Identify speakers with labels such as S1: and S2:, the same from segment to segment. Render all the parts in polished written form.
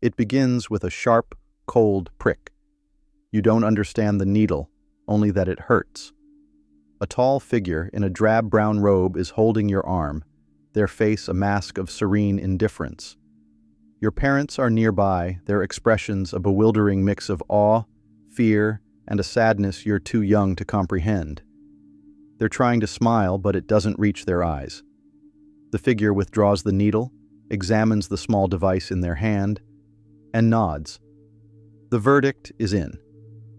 S1: It begins with a sharp, cold prick. You don't understand the needle, only that it hurts. A tall figure in a drab brown robe is holding your arm, their face a mask of serene indifference. Your parents are nearby, their expressions a bewildering mix of awe, fear, and a sadness you're too young to comprehend. They're trying to smile, but it doesn't reach their eyes. The figure withdraws the needle, examines the small device in their hand, and nods. The verdict is in.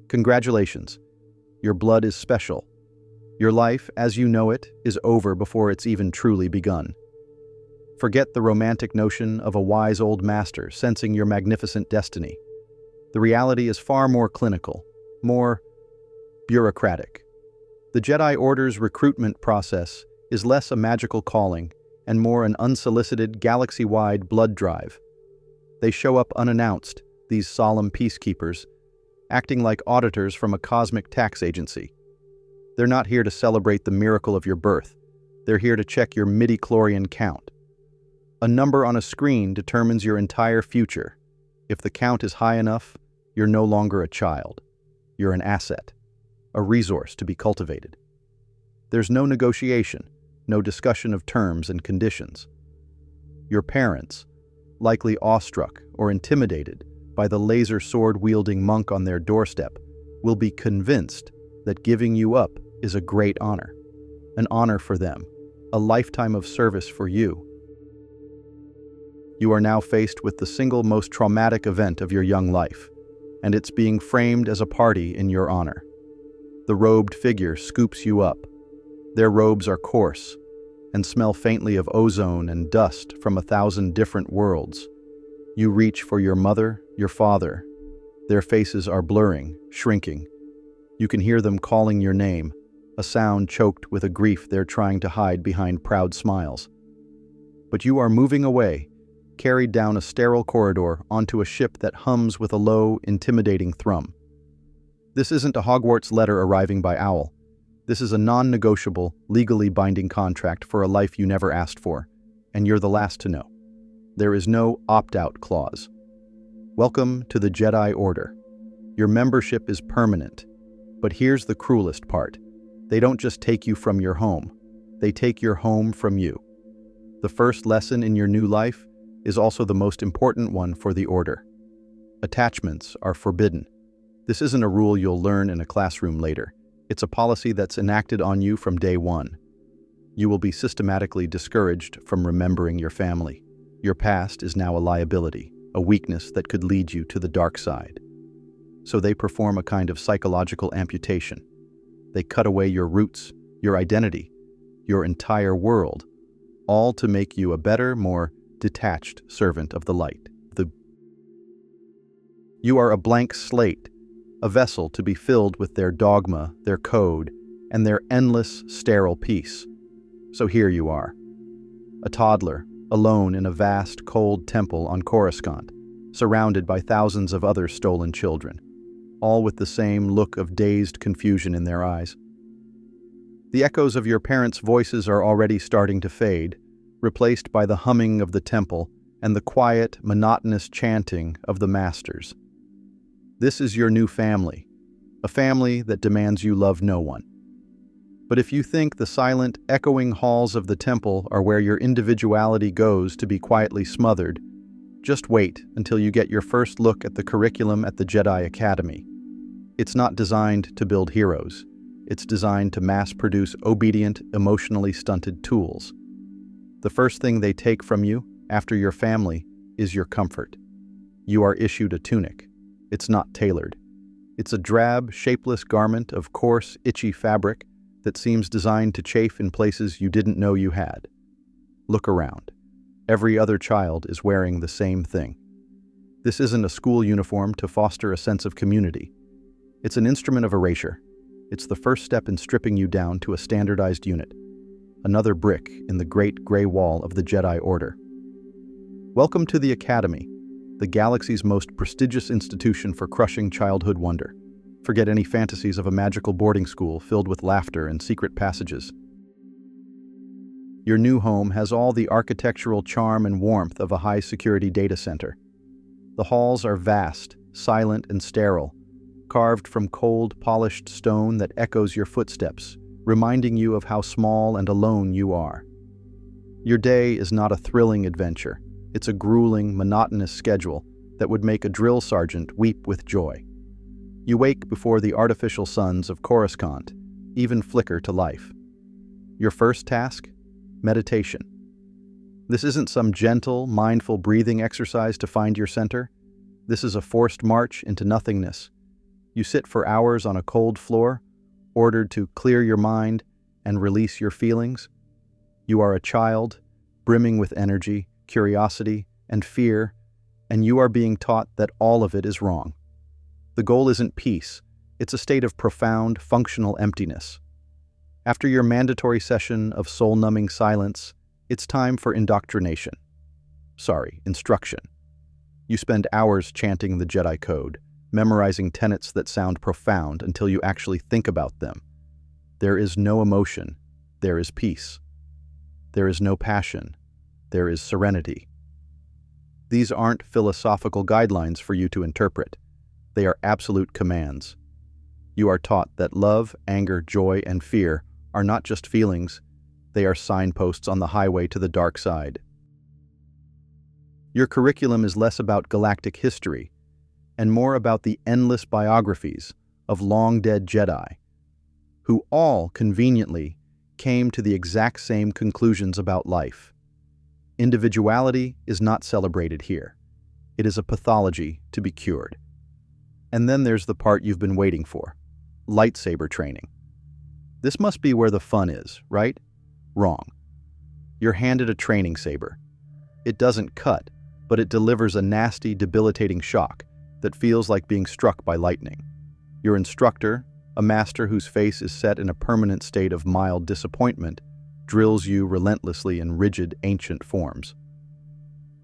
S1: Congratulations. Your blood is special. Your life, as you know it, is over before it's even truly begun. Forget the romantic notion of a wise old master sensing your magnificent destiny. The reality is far more clinical, more bureaucratic. The Jedi Order's recruitment process is less a magical calling and more an unsolicited, galaxy-wide blood drive. They show up unannounced, these solemn peacekeepers, acting like auditors from a cosmic tax agency. They're not here to celebrate the miracle of your birth. They're here to check your midi-chlorian count. A number on a screen determines your entire future. If the count is high enough, you're no longer a child. You're an asset, a resource to be cultivated. There's no negotiation, no discussion of terms and conditions. Your parents, likely awestruck or intimidated by the laser sword-wielding monk on their doorstep, will be convinced that giving you up is a great honor. An honor for them, a lifetime of service for you. You are now faced with the single most traumatic event of your young life, and it's being framed as a party in your honor. The robed figure scoops you up. Their robes are coarse and smell faintly of ozone and dust from 1,000 different worlds. You reach for your mother, your father. Their faces are blurring, shrinking. You can hear them calling your name, a sound choked with a grief they're trying to hide behind proud smiles. But you are moving away, carried down a sterile corridor onto a ship that hums with a low, intimidating thrum. This isn't a Hogwarts letter arriving by owl. This is a non-negotiable, legally binding contract for a life you never asked for, and you're the last to know. There is no opt-out clause. Welcome to the Jedi Order. Your membership is permanent, but here's the cruelest part. They don't just take you from your home. They take your home from you. The first lesson in your new life is also the most important one for the Order. Attachments are forbidden. This isn't a rule you'll learn in a classroom later. It's a policy that's enacted on you from day one. You will be systematically discouraged from remembering your family. Your past is now a liability, a weakness that could lead you to the dark side. So they perform a kind of psychological amputation. They cut away your roots, your identity, your entire world, all to make you a better, more detached servant of the light. You are a blank slate, a vessel to be filled with their dogma, their code, and their endless, sterile peace. So here you are, a toddler, alone in a vast, cold temple on Coruscant, surrounded by thousands of other stolen children, all with the same look of dazed confusion in their eyes. The echoes of your parents' voices are already starting to fade, replaced by the humming of the temple and the quiet, monotonous chanting of the masters. This is your new family, a family that demands you love no one. But if you think the silent, echoing halls of the temple are where your individuality goes to be quietly smothered, just wait until you get your first look at the curriculum at the Jedi Academy. It's not designed to build heroes. It's designed to mass-produce obedient, emotionally stunted tools. The first thing they take from you, after your family, is your comfort. You are issued a tunic. It's not tailored. It's a drab, shapeless garment of coarse, itchy fabric that seems designed to chafe in places you didn't know you had. Look around. Every other child is wearing the same thing. This isn't a school uniform to foster a sense of community. It's an instrument of erasure. It's the first step in stripping you down to a standardized unit, another brick in the great gray wall of the Jedi Order. Welcome to the Academy, the galaxy's most prestigious institution for crushing childhood wonder. Forget any fantasies of a magical boarding school filled with laughter and secret passages. Your new home has all the architectural charm and warmth of a high-security data center. The halls are vast, silent and sterile, carved from cold, polished stone that echoes your footsteps, reminding you of how small and alone you are. Your day is not a thrilling adventure. It's a grueling, monotonous schedule that would make a drill sergeant weep with joy. You wake before the artificial suns of Coruscant even flicker to life. Your first task? Meditation. This isn't some gentle, mindful breathing exercise to find your center. This is a forced march into nothingness. You sit for hours on a cold floor, ordered to clear your mind and release your feelings. You are a child, brimming with energy, curiosity, and fear, and you are being taught that all of it is wrong. The goal isn't peace. It's a state of profound, functional emptiness. After your mandatory session of soul-numbing silence, it's time for instruction. You spend hours chanting the Jedi Code, memorizing tenets that sound profound until you actually think about them. There is no emotion. There is peace. There is no passion. There is serenity. These aren't philosophical guidelines for you to interpret. They are absolute commands. You are taught that love, anger, joy, and fear are not just feelings. They are signposts on the highway to the dark side. Your curriculum is less about galactic history and more about the endless biographies of long-dead Jedi, who all conveniently came to the exact same conclusions about life. Individuality is not celebrated here. It is a pathology to be cured. And then there's the part you've been waiting for, lightsaber training. This must be where the fun is, right? Wrong. You're handed a training saber. It doesn't cut, but it delivers a nasty, debilitating shock that feels like being struck by lightning. Your instructor, a master whose face is set in a permanent state of mild disappointment, drills you relentlessly in rigid, ancient forms.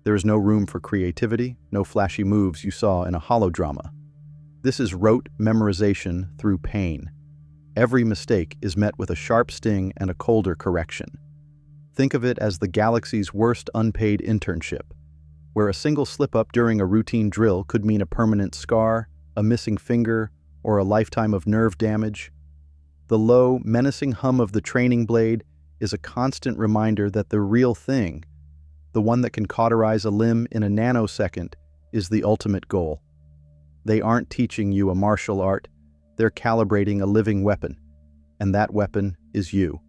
S1: There is no room for creativity, no flashy moves you saw in a holodrama. This is rote memorization through pain. Every mistake is met with a sharp sting and a colder correction. Think of it as the galaxy's worst unpaid internship, where a single slip-up during a routine drill could mean a permanent scar, a missing finger, or a lifetime of nerve damage. The low, menacing hum of the training blade is a constant reminder that the real thing, the one that can cauterize a limb in a nanosecond, is the ultimate goal. They aren't teaching you a martial art, they're calibrating a living weapon, and that weapon is you.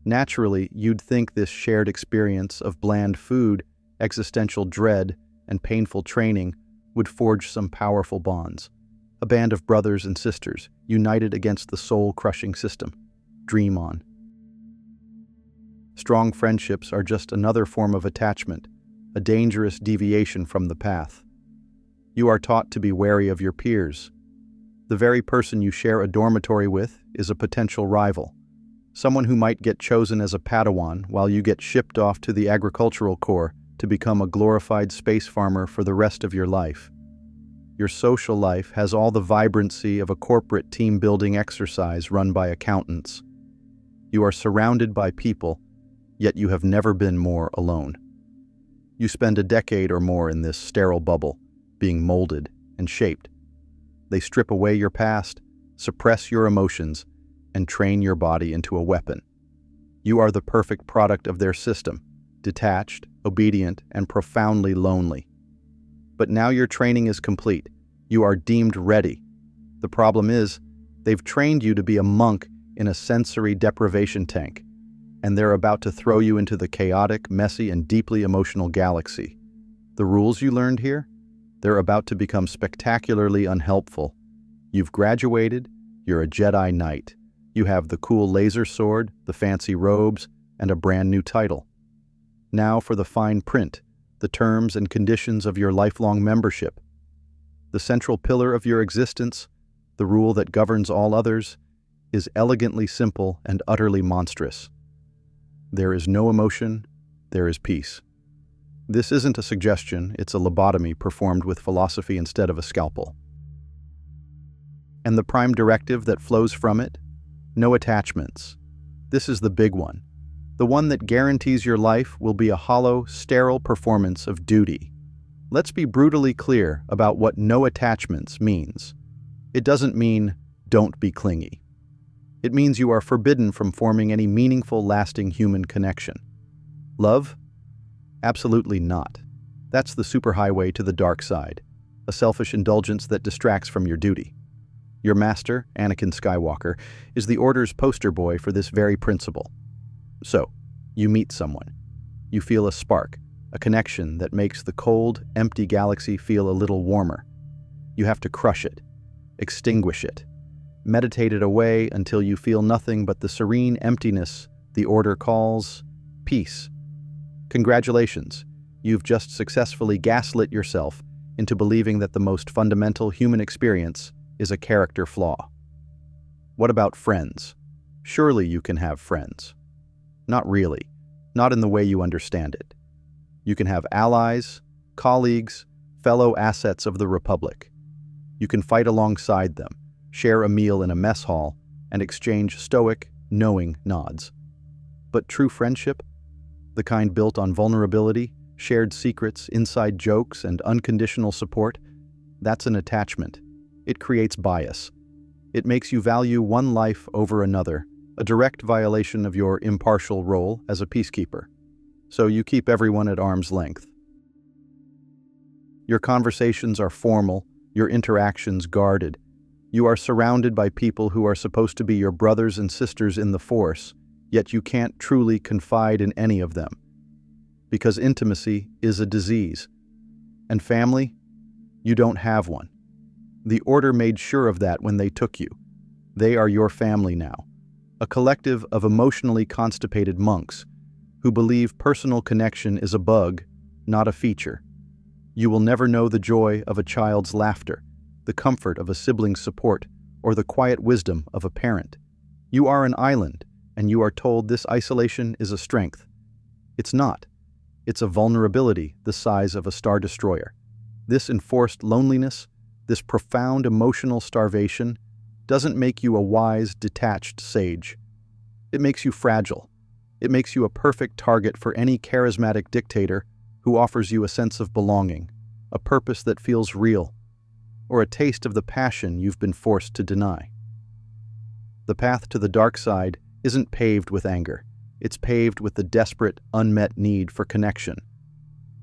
S1: Naturally, you'd think this shared experience of bland food, existential dread, and painful training would forge some powerful bonds. A band of brothers and sisters, united against the soul-crushing system. Dream on. Strong friendships are just another form of attachment, a dangerous deviation from the path. You are taught to be wary of your peers. The very person you share a dormitory with is a potential rival, someone who might get chosen as a Padawan while you get shipped off to the agricultural corps to become a glorified space farmer for the rest of your life. Your social life has all the vibrancy of a corporate team-building exercise run by accountants. You are surrounded by people, yet you have never been more alone. You spend a decade or more in this sterile bubble, being molded and shaped. They strip away your past, suppress your emotions, and train your body into a weapon. You are the perfect product of their system, detached, obedient, and profoundly lonely. But now your training is complete. You are deemed ready. The problem is, they've trained you to be a monk in a sensory deprivation tank, and they're about to throw you into the chaotic, messy, and deeply emotional galaxy. The rules you learned here? They're about to become spectacularly unhelpful. You've graduated, you're a Jedi Knight. You have the cool laser sword, the fancy robes, and a brand new title. Now for the fine print, the terms and conditions of your lifelong membership. The central pillar of your existence, the rule that governs all others, is elegantly simple and utterly monstrous. There is no emotion, there is peace. This isn't a suggestion, it's a lobotomy performed with philosophy instead of a scalpel. And the prime directive that flows from it? No attachments. This is the big one. The one that guarantees your life will be a hollow, sterile performance of duty. Let's be brutally clear about what no attachments means. It doesn't mean don't be clingy. It means you are forbidden from forming any meaningful, lasting human connection. Love? Absolutely not. That's the superhighway to the dark side, a selfish indulgence that distracts from your duty. Your master, Anakin Skywalker, is the Order's poster boy for this very principle. So, you meet someone. You feel a spark, a connection that makes the cold, empty galaxy feel a little warmer. You have to crush it, extinguish it, meditate it away until you feel nothing but the serene emptiness the Order calls peace. Congratulations, you've just successfully gaslit yourself into believing that the most fundamental human experience is a character flaw. What about friends? Surely you can have friends. Not really, not in the way you understand it. You can have allies, colleagues, fellow assets of the Republic. You can fight alongside them, share a meal in a mess hall, and exchange stoic, knowing nods. But true friendship, the kind built on vulnerability, shared secrets, inside jokes, and unconditional support, that's an attachment. It creates bias. It makes you value one life over another, a direct violation of your impartial role as a peacekeeper. So you keep everyone at arm's length. Your conversations are formal, your interactions guarded. You are surrounded by people who are supposed to be your brothers and sisters in the Force, yet you can't truly confide in any of them. Because intimacy is a disease. And family? You don't have one. The Order made sure of that when they took you. They are your family now, a collective of emotionally constipated monks who believe personal connection is a bug, not a feature. You will never know the joy of a child's laughter, the comfort of a sibling's support, or the quiet wisdom of a parent. You are an island, and you are told this isolation is a strength. It's not. It's a vulnerability the size of a star destroyer. This enforced loneliness, this profound emotional starvation, doesn't make you a wise, detached sage. It makes you fragile. It makes you a perfect target for any charismatic dictator who offers you a sense of belonging, a purpose that feels real, or a taste of the passion you've been forced to deny. The path to the dark side isn't paved with anger. It's paved with the desperate, unmet need for connection.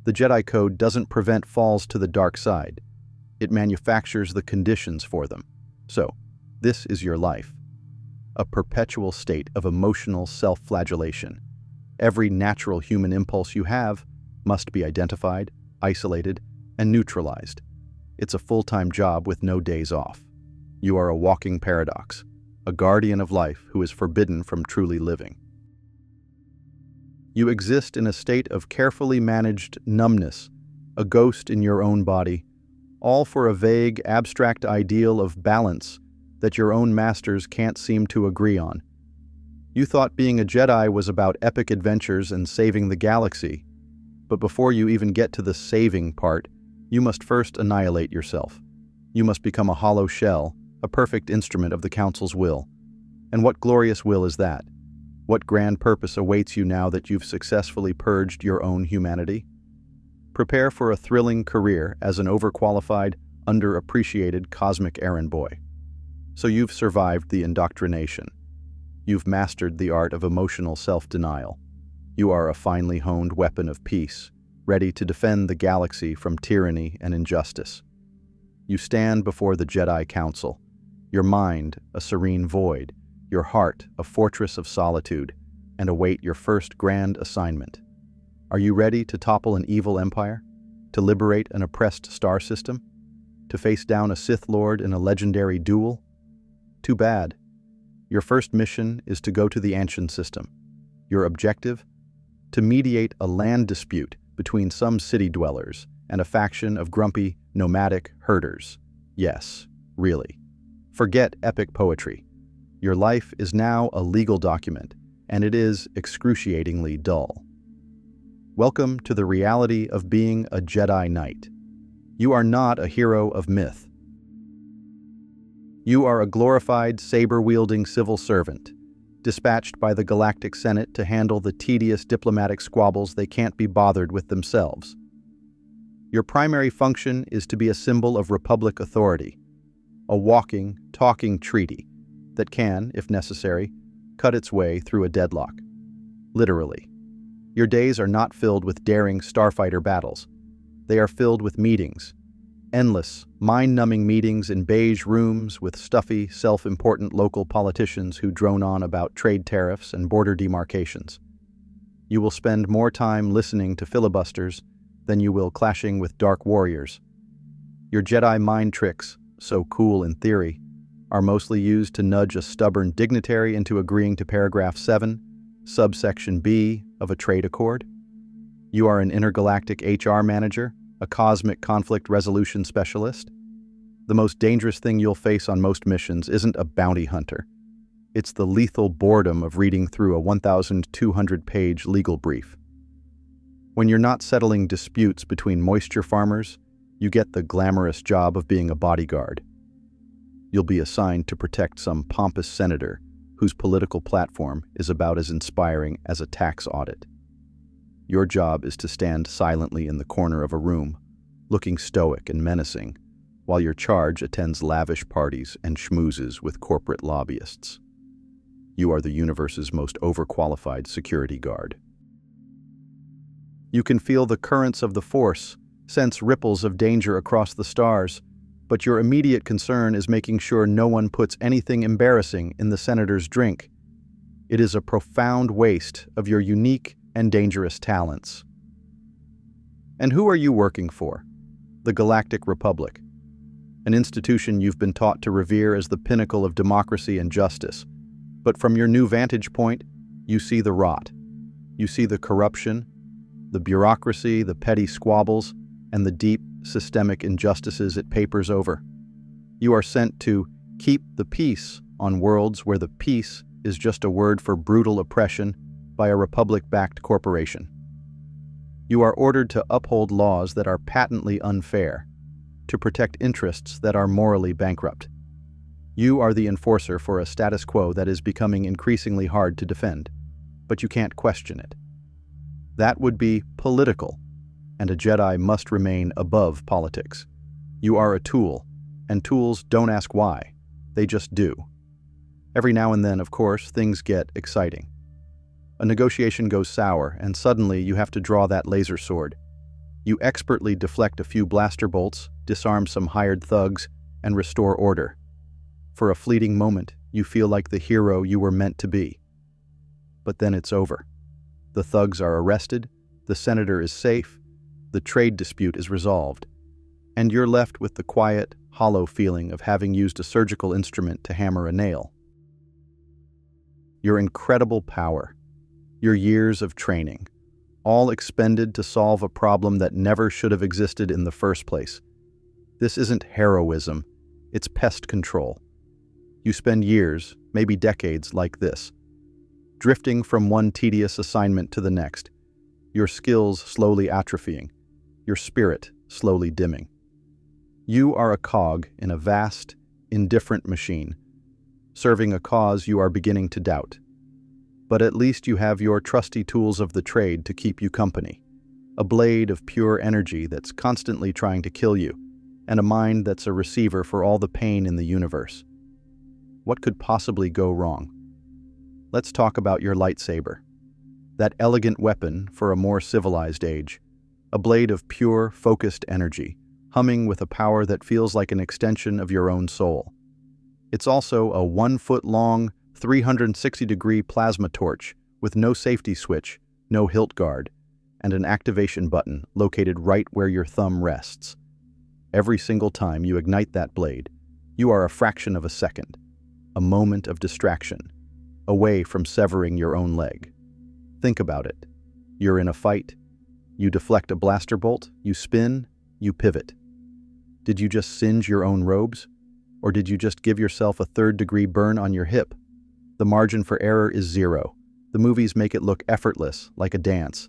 S1: The Jedi Code doesn't prevent falls to the dark side. It manufactures the conditions for them. So, this is your life. A perpetual state of emotional self-flagellation. Every natural human impulse you have must be identified, isolated, and neutralized. It's a full-time job with no days off. You are a walking paradox, a guardian of life who is forbidden from truly living. You exist in a state of carefully managed numbness, a ghost in your own body, all for a vague, abstract ideal of balance that your own masters can't seem to agree on. You thought being a Jedi was about epic adventures and saving the galaxy, but before you even get to the saving part, you must first annihilate yourself. You must become a hollow shell, a perfect instrument of the Council's will. And what glorious will is that? What grand purpose awaits you now that you've successfully purged your own humanity? Prepare for a thrilling career as an overqualified, underappreciated cosmic errand boy. So you've survived the indoctrination. You've mastered the art of emotional self-denial. You are a finely honed weapon of peace, ready to defend the galaxy from tyranny and injustice. You stand before the Jedi Council, your mind a serene void, your heart a fortress of solitude, and await your first grand assignment. Are you ready to topple an evil empire? To liberate an oppressed star system? To face down a Sith Lord in a legendary duel? Too bad. Your first mission is to go to the Anshan system. Your objective? To mediate a land dispute between some city dwellers and a faction of grumpy, nomadic herders. Yes, really. Forget epic poetry. Your life is now a legal document, and it is excruciatingly dull. Welcome to the reality of being a Jedi Knight. You are not a hero of myth. You are a glorified, saber-wielding civil servant, dispatched by the Galactic Senate to handle the tedious diplomatic squabbles they can't be bothered with themselves. Your primary function is to be a symbol of Republic authority, a walking, talking treaty that can, if necessary, cut its way through a deadlock. Literally. Your days are not filled with daring starfighter battles. They are filled with meetings. Endless, mind-numbing meetings in beige rooms with stuffy, self-important local politicians who drone on about trade tariffs and border demarcations. You will spend more time listening to filibusters than you will clashing with dark warriors. Your Jedi mind tricks, so cool in theory, are mostly used to nudge a stubborn dignitary into agreeing to paragraph 7, subsection B of a trade accord. You are an intergalactic HR manager, a cosmic conflict resolution specialist. The most dangerous thing you'll face on most missions isn't a bounty hunter. It's the lethal boredom of reading through a 1,200-page legal brief. When you're not settling disputes between moisture farmers, you get the glamorous job of being a bodyguard. You'll be assigned to protect some pompous senator whose political platform is about as inspiring as a tax audit. Your job is to stand silently in the corner of a room, looking stoic and menacing, while your charge attends lavish parties and schmoozes with corporate lobbyists. You are the universe's most overqualified security guard. You can feel the currents of the Force, sense ripples of danger across the stars, but your immediate concern is making sure no one puts anything embarrassing in the senator's drink. It is a profound waste of your unique and dangerous talents. And who are you working for? The Galactic Republic, an institution you've been taught to revere as the pinnacle of democracy and justice. But from your new vantage point, you see the rot. You see the corruption, the bureaucracy, the petty squabbles, and the deep, systemic injustices it papers over. You are sent to keep the peace on worlds where the peace is just a word for brutal oppression by a Republic-backed corporation. You are ordered to uphold laws that are patently unfair, to protect interests that are morally bankrupt. You are the enforcer for a status quo that is becoming increasingly hard to defend, but you can't question it. That would be political, and a Jedi must remain above politics. You are a tool, and tools don't ask why, they just do. Every now and then, of course, things get exciting. A negotiation goes sour, and suddenly you have to draw that laser sword. You expertly deflect a few blaster bolts, disarm some hired thugs, and restore order. For a fleeting moment, you feel like the hero you were meant to be. But then it's over. The thugs are arrested, the senator is safe, the trade dispute is resolved, and you're left with the quiet, hollow feeling of having used a surgical instrument to hammer a nail. Your incredible power, your years of training, all expended to solve a problem that never should have existed in the first place. This isn't heroism, it's pest control. You spend years, maybe decades, like this, drifting from one tedious assignment to the next, your skills slowly atrophying, your spirit slowly dimming. You are a cog in a vast, indifferent machine, serving a cause you are beginning to doubt. But at least you have your trusty tools of the trade to keep you company, a blade of pure energy that's constantly trying to kill you, and a mind that's a receiver for all the pain in the universe. What could possibly go wrong? Let's talk about your lightsaber, that elegant weapon for a more civilized age, a blade of pure, focused energy, humming with a power that feels like an extension of your own soul. It's also a 1-foot-long, 360-degree plasma torch with no safety switch, no hilt guard, and an activation button located right where your thumb rests. Every single time you ignite that blade, you are a fraction of a second, a moment of distraction, away from severing your own leg. Think about it. You're in a fight. You deflect a blaster bolt, you spin, you pivot. Did you just singe your own robes? Or did you just give yourself a third-degree burn on your hip? The margin for error is zero. The movies make it look effortless, like a dance.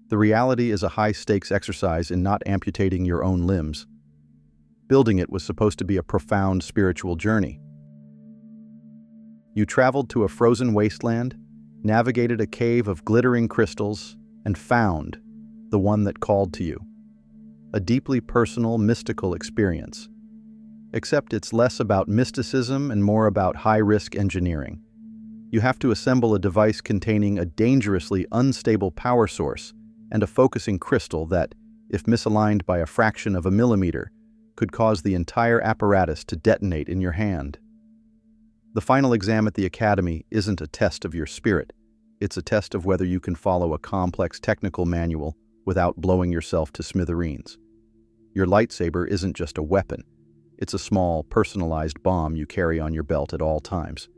S1: The reality is a high-stakes exercise in not amputating your own limbs. Building it was supposed to be a profound spiritual journey. You traveled to a frozen wasteland, navigated a cave of glittering crystals, and found the one that called to you. a deeply personal, mystical experience. Except it's less about mysticism and more about high-risk engineering. You have to assemble a device containing a dangerously unstable power source and a focusing crystal that, if misaligned by a fraction of a millimeter, could cause the entire apparatus to detonate in your hand. The final exam at the academy isn't a test of your spirit. It's a test of whether you can follow a complex technical manual without blowing yourself to smithereens. Your lightsaber isn't just a weapon. It's a small, personalized bomb you carry on your belt at all times.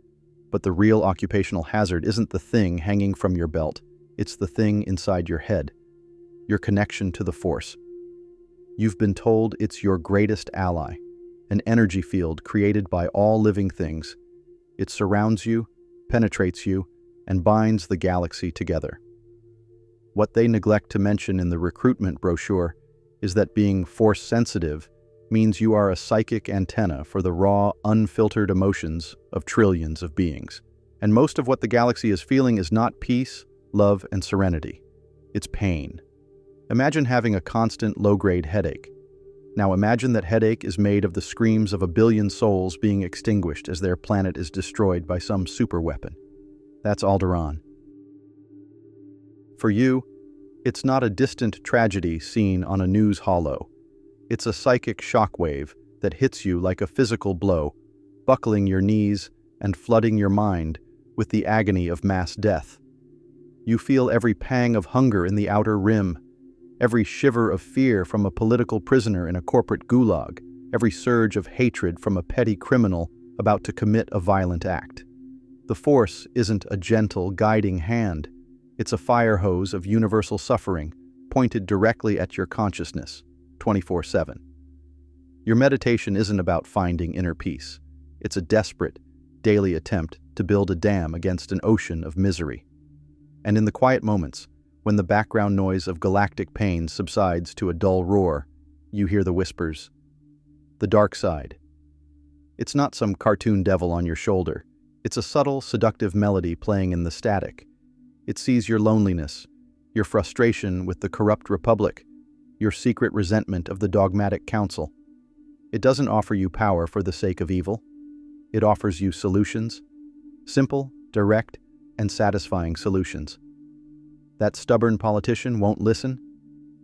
S1: But the real occupational hazard isn't the thing hanging from your belt. It's the thing inside your head. Your connection to the Force. You've been told it's your greatest ally, an energy field created by all living things. It surrounds you, penetrates you, and binds the galaxy together. What they neglect to mention in the recruitment brochure is that being Force-sensitive means you are a psychic antenna for the raw, unfiltered emotions of trillions of beings. And most of what the galaxy is feeling is not peace, love, and serenity. It's pain. Imagine having a constant low-grade headache. Now imagine that headache is made of the screams of a billion souls being extinguished as their planet is destroyed by some superweapon. That's Alderaan. For you, it's not a distant tragedy seen on a news holo. It's a psychic shockwave that hits you like a physical blow, buckling your knees and flooding your mind with the agony of mass death. You feel every pang of hunger in the outer rim, every shiver of fear from a political prisoner in a corporate gulag, every surge of hatred from a petty criminal about to commit a violent act. The Force isn't a gentle, guiding hand. It's a fire hose of universal suffering, pointed directly at your consciousness, 24/7. Your meditation isn't about finding inner peace. It's a desperate, daily attempt to build a dam against an ocean of misery. And in the quiet moments, when the background noise of galactic pain subsides to a dull roar, you hear the whispers. The dark side. It's not some cartoon devil on your shoulder. It's a subtle, seductive melody playing in the static. It sees your loneliness, your frustration with the corrupt republic, your secret resentment of the dogmatic council. It doesn't offer you power for the sake of evil. It offers you solutions. Simple, direct, and satisfying solutions. That stubborn politician won't listen.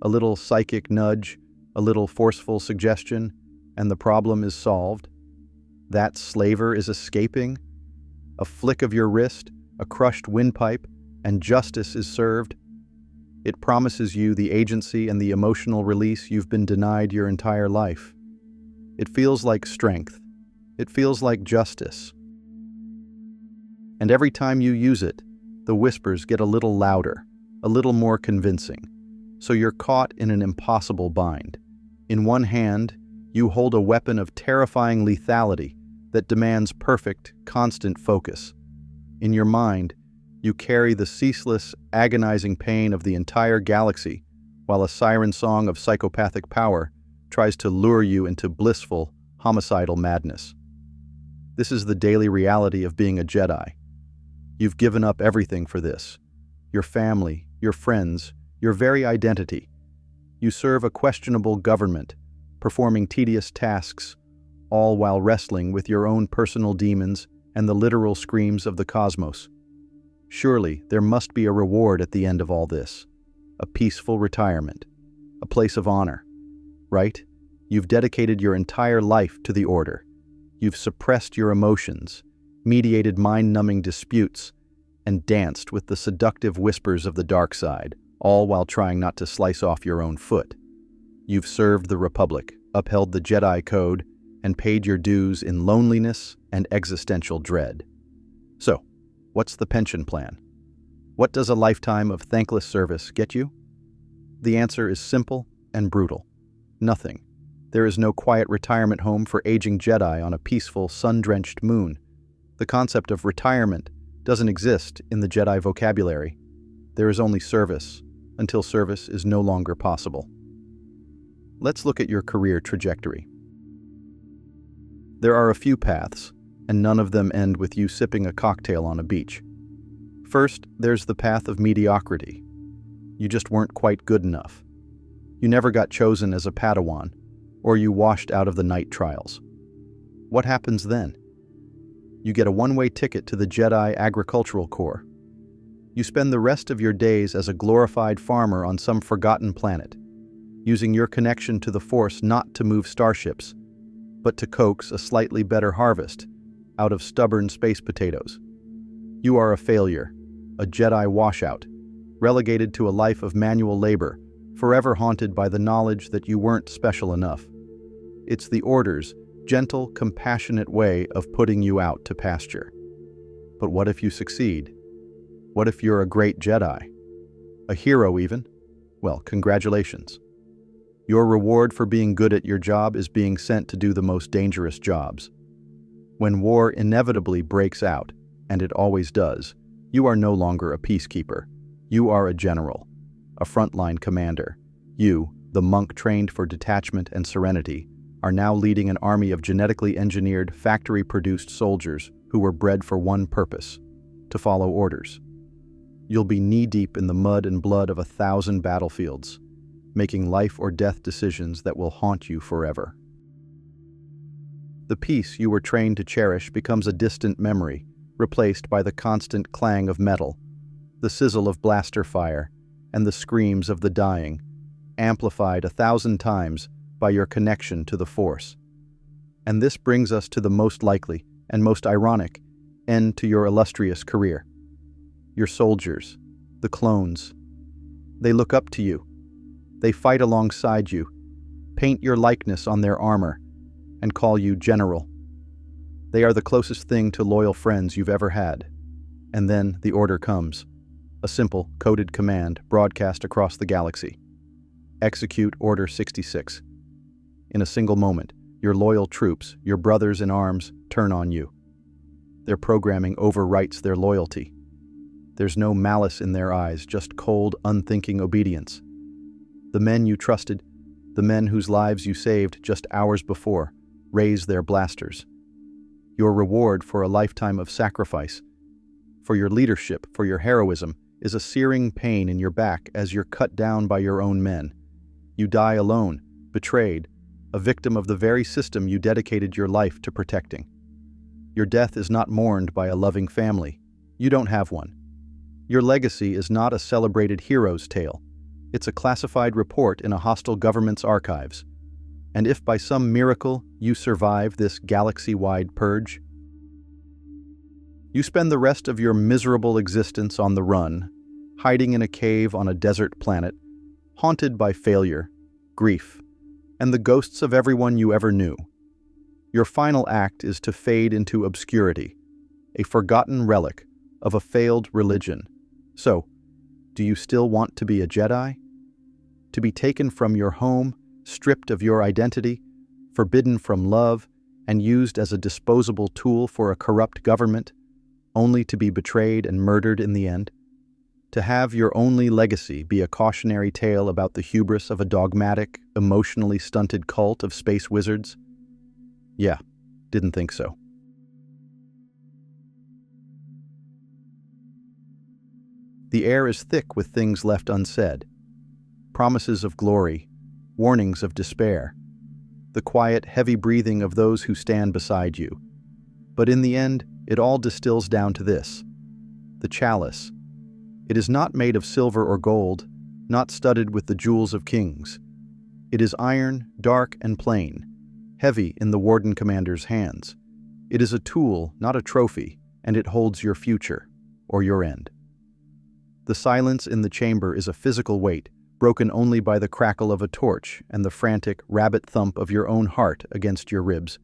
S1: A little psychic nudge, a little forceful suggestion, and the problem is solved. That slaver is escaping. A flick of your wrist, a crushed windpipe, and justice is served. It promises you the agency and the emotional release you've been denied your entire life. It feels like strength. It feels like justice. And every time you use it, the whispers get a little louder, a little more convincing. So you're caught in an impossible bind. In one hand, you hold a weapon of terrifying lethality that demands perfect, constant focus. In your mind, you carry the ceaseless, agonizing pain of the entire galaxy, while a siren song of psychopathic power tries to lure you into blissful, homicidal madness. This is the daily reality of being a Jedi. You've given up everything for this. Your family, your friends, your very identity. You serve a questionable government, performing tedious tasks, all while wrestling with your own personal demons and the literal screams of the cosmos. Surely, there must be a reward at the end of all this. A peaceful retirement. A place of honor. Right? You've dedicated your entire life to the Order. You've suppressed your emotions, mediated mind-numbing disputes, and danced with the seductive whispers of the dark side, all while trying not to slice off your own foot. You've served the Republic, upheld the Jedi Code, and paid your dues in loneliness and existential dread. So, what's the pension plan? What does a lifetime of thankless service get you? The answer is simple and brutal. Nothing. There is no quiet retirement home for aging Jedi on a peaceful, sun-drenched moon. The concept of retirement doesn't exist in the Jedi vocabulary. There is only service, until service is no longer possible. Let's look at your career trajectory. There are a few paths, and none of them end with you sipping a cocktail on a beach. First, there's the path of mediocrity. You just weren't quite good enough. You never got chosen as a Padawan, or you washed out of the night trials. What happens then? You get a one-way ticket to the Jedi Agricultural Corps. You spend the rest of your days as a glorified farmer on some forgotten planet, using your connection to the Force not to move starships, but to coax a slightly better harvest out of stubborn space potatoes. You are a failure, a Jedi washout, relegated to a life of manual labor, forever haunted by the knowledge that you weren't special enough. It's the Order's gentle, compassionate way of putting you out to pasture. But what if you succeed? What if you're a great Jedi? A hero even? Well, congratulations. Your reward for being good at your job is being sent to do the most dangerous jobs. When war inevitably breaks out, and it always does, you are no longer a peacekeeper. You are a general, a frontline commander. You, the monk trained for detachment and serenity, are now leading an army of genetically engineered, factory-produced soldiers who were bred for one purpose: to follow orders. You'll be knee-deep in the mud and blood of 1,000 battlefields, making life-or-death decisions that will haunt you forever. The peace you were trained to cherish becomes a distant memory, replaced by the constant clang of metal, the sizzle of blaster fire, and the screams of the dying, amplified 1,000 times by your connection to the Force. And this brings us to the most likely and most ironic end to your illustrious career. Your soldiers, the clones, they look up to you. They fight alongside you, paint your likeness on their armor, and call you General. They are the closest thing to loyal friends you've ever had. And then the order comes, a simple, coded command broadcast across the galaxy. Execute Order 66. In a single moment, your loyal troops, your brothers in arms, turn on you. Their programming overwrites their loyalty. There's no malice in their eyes, just cold, unthinking obedience. The men you trusted, the men whose lives you saved just hours before, raise their blasters. Your reward for a lifetime of sacrifice, for your leadership, for your heroism, is a searing pain in your back as you're cut down by your own men. You die alone, betrayed, a victim of the very system you dedicated your life to protecting. Your death is not mourned by a loving family. You don't have one. Your legacy is not a celebrated hero's tale. It's a classified report in a hostile government's archives. And if by some miracle you survive this galaxy-wide purge, you spend the rest of your miserable existence on the run, hiding in a cave on a desert planet, haunted by failure, grief, and the ghosts of everyone you ever knew. Your final act is to fade into obscurity, a forgotten relic of a failed religion. So, do you still want to be a Jedi? To be taken from your home, stripped of your identity, forbidden from love, and used as a disposable tool for a corrupt government, only to be betrayed and murdered in the end? To have your only legacy be a cautionary tale about the hubris of a dogmatic, emotionally stunted cult of space wizards? Yeah, didn't think so. The air is thick with things left unsaid. Promises of glory, warnings of despair, the quiet, heavy breathing of those who stand beside you. But in the end, it all distills down to this: the chalice. It is not made of silver or gold, not studded with the jewels of kings. It is iron, dark and plain, heavy in the Warden commander's hands. It is a tool, not a trophy, and it holds your future, or your end. The silence in the chamber is a physical weight, broken only by the crackle of a torch and the frantic, rabbit thump of your own heart against your ribs.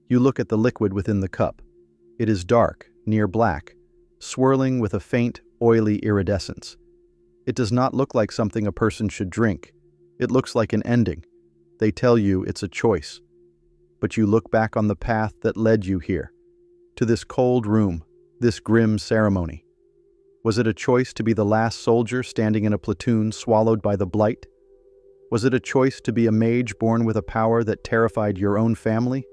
S1: You look at the liquid within the cup. It is dark, near black, swirling with a faint, oily iridescence. It does not look like something a person should drink. It looks like an ending. They tell you it's a choice. But you look back on the path that led you here, to this cold room, this grim ceremony. Was it a choice to be the last soldier standing in a platoon swallowed by the blight? Was it a choice to be a mage born with a power that terrified your own family?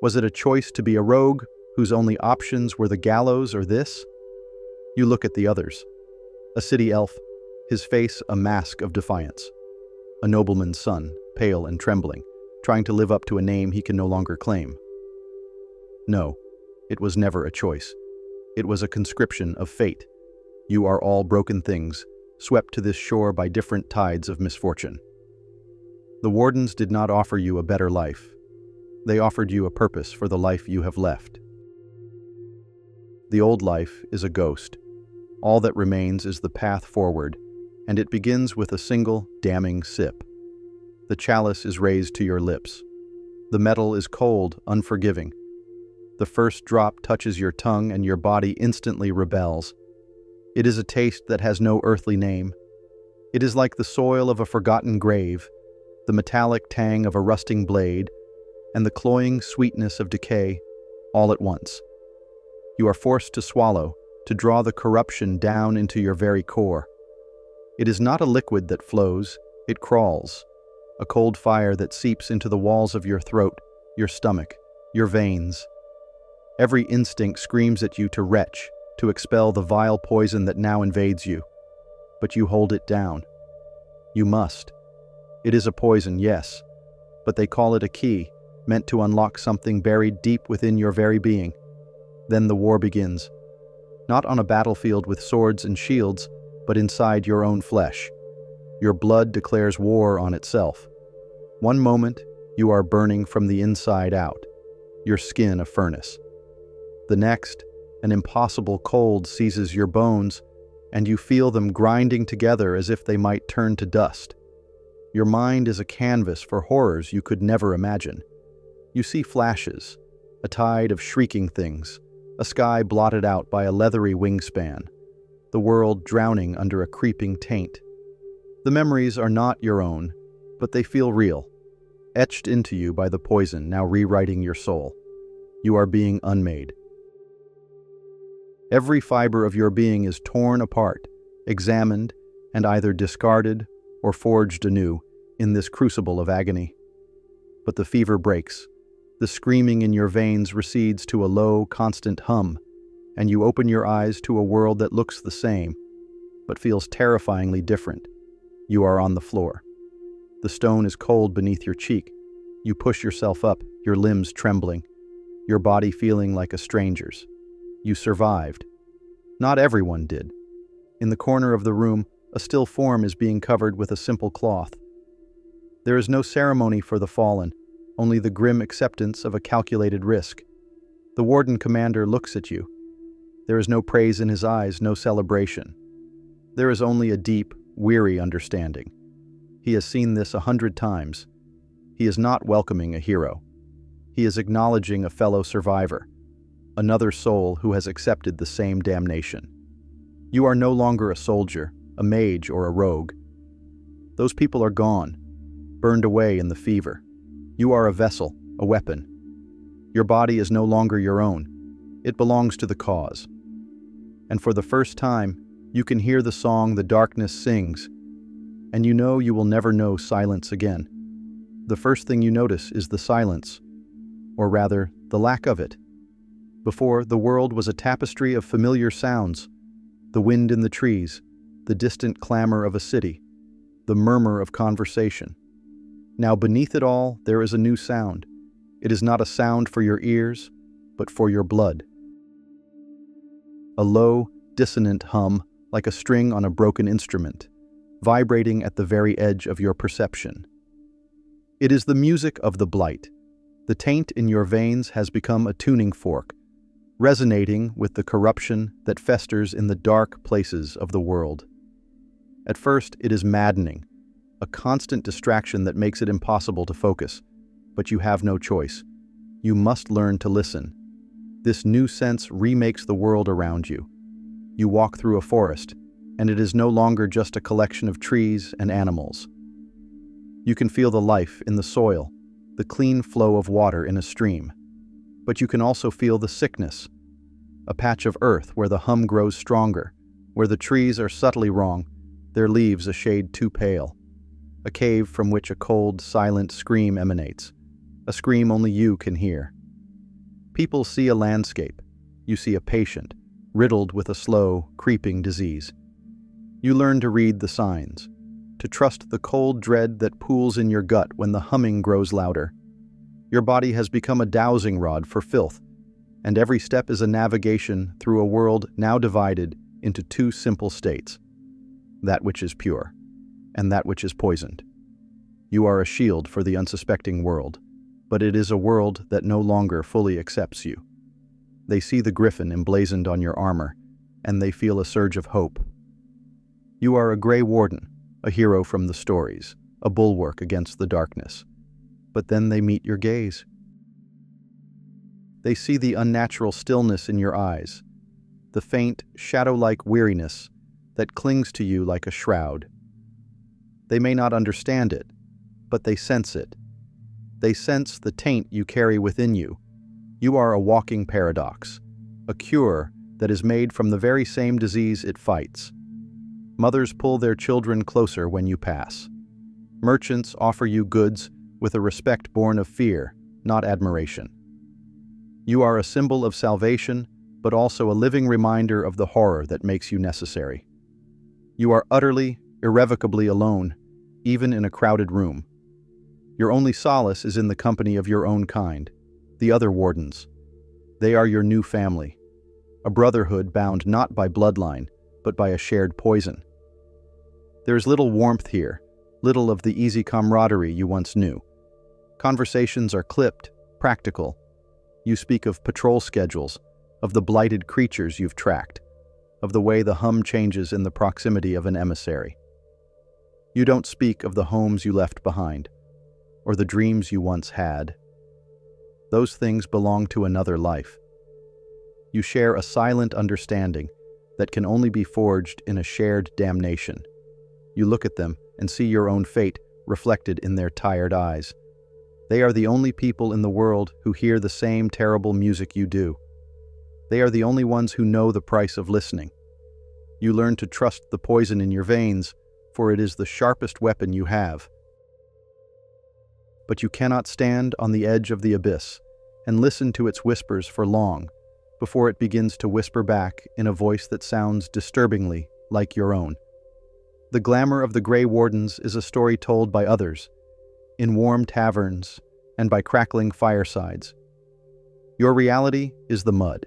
S1: Was it a choice to be a rogue whose only options were the gallows or this? You look at the others. A city elf, his face a mask of defiance. a nobleman's son, pale and trembling, trying to live up to a name he can no longer claim. No, it was never a choice. It was a conscription of fate. You are all broken things, swept to this shore by different tides of misfortune. The Wardens did not offer you a better life. They offered you a purpose for the life you have left. The old life is a ghost. All that remains is the path forward, and it begins with a single, damning sip. The chalice is raised to your lips. The metal is cold, unforgiving. The first drop touches your tongue and your body instantly rebels. It is a taste that has no earthly name. It is like the soil of a forgotten grave, the metallic tang of a rusting blade, and the cloying sweetness of decay, all at once. You are forced to swallow, to draw the corruption down into your very core. It is not a liquid that flows, it crawls, a cold fire that seeps into the walls of your throat, your stomach, your veins. Every instinct screams at you to retch, to expel the vile poison that now invades you. But you hold it down. You must. It is a poison, yes, but they call it a key, meant to unlock something buried deep within your very being. Then the war begins. Not on a battlefield with swords and shields, but inside your own flesh. Your blood declares war on itself. One moment, you are burning from the inside out, your skin a furnace. The next, an impossible cold seizes your bones, and you feel them grinding together as if they might turn to dust. Your mind is a canvas for horrors you could never imagine. You see flashes, a tide of shrieking things, a sky blotted out by a leathery wingspan, the world drowning under a creeping taint. The memories are not your own, but they feel real, etched into you by the poison now rewriting your soul. You are being unmade. Every fiber of your being is torn apart, examined, and either discarded or forged anew in this crucible of agony. But the fever breaks. The screaming in your veins recedes to a low, constant hum, and you open your eyes to a world that looks the same, but feels terrifyingly different. You are on the floor. The stone is cold beneath your cheek. You push yourself up, your limbs trembling, your body feeling like a stranger's. You survived. Not everyone did. In the corner of the room, a still form is being covered with a simple cloth. There is no ceremony for the fallen, only the grim acceptance of a calculated risk. The Warden commander looks at you. There is no praise in his eyes, no celebration. There is only a deep, weary understanding. He has seen this 100 times. He is not welcoming a hero. He is acknowledging a fellow survivor, another soul who has accepted the same damnation. You are no longer a soldier, a mage, or a rogue. Those people are gone, burned away in the fever. You are a vessel, a weapon. Your body is no longer your own. It belongs to the cause. And for the first time, you can hear the song the darkness sings, and you know you will never know silence again. The first thing you notice is the silence, or rather, the lack of it. Before, the world was a tapestry of familiar sounds, the wind in the trees, the distant clamor of a city, the murmur of conversation. Now beneath it all, there is a new sound. It is not a sound for your ears, but for your blood. A low, dissonant hum, like a string on a broken instrument, vibrating at the very edge of your perception. It is the music of the blight. The taint in your veins has become a tuning fork, resonating with the corruption that festers in the dark places of the world. At first, it is maddening, a constant distraction that makes it impossible to focus, but you have no choice. You must learn to listen. This new sense remakes the world around you. You walk through a forest, and it is no longer just a collection of trees and animals. You can feel the life in the soil, the clean flow of water in a stream. But you can also feel the sickness, a patch of earth where the hum grows stronger, where the trees are subtly wrong, their leaves a shade too pale. A cave from which a cold, silent scream emanates, a scream only you can hear. People see a landscape. You see a patient, riddled with a slow, creeping disease. You learn to read the signs, to trust the cold dread that pools in your gut when the humming grows louder. Your body has become a dowsing rod for filth, and every step is a navigation through a world now divided into two simple states: that which is pure, and that which is poisoned. You are a shield for the unsuspecting world, but it is a world that no longer fully accepts you. They see the griffin emblazoned on your armor, and they feel a surge of hope. You are a Grey Warden, a hero from the stories, a bulwark against the darkness. But then they meet your gaze. They see the unnatural stillness in your eyes, the faint, shadow-like weariness that clings to you like a shroud. They may not understand it, but they sense it. They sense the taint you carry within you. You are a walking paradox, a cure that is made from the very same disease it fights. Mothers pull their children closer when you pass. Merchants offer you goods with a respect born of fear, not admiration. You are a symbol of salvation, but also a living reminder of the horror that makes you necessary. You are utterly, irrevocably alone, even in a crowded room. Your only solace is in the company of your own kind, the other Wardens. They are your new family, a brotherhood bound not by bloodline, but by a shared poison. There is little warmth here, little of the easy camaraderie you once knew. Conversations are clipped, practical. You speak of patrol schedules, of the blighted creatures you've tracked, of the way the hum changes in the proximity of an emissary. You don't speak of the homes you left behind, or the dreams you once had. Those things belong to another life. You share a silent understanding that can only be forged in a shared damnation. You look at them and see your own fate reflected in their tired eyes. They are the only people in the world who hear the same terrible music you do. They are the only ones who know the price of listening. You learn to trust the poison in your veins, for it is the sharpest weapon you have. But you cannot stand on the edge of the abyss and listen to its whispers for long before it begins to whisper back in a voice that sounds disturbingly like your own. The glamour of the Grey Wardens is a story told by others, in warm taverns and by crackling firesides. Your reality is the mud.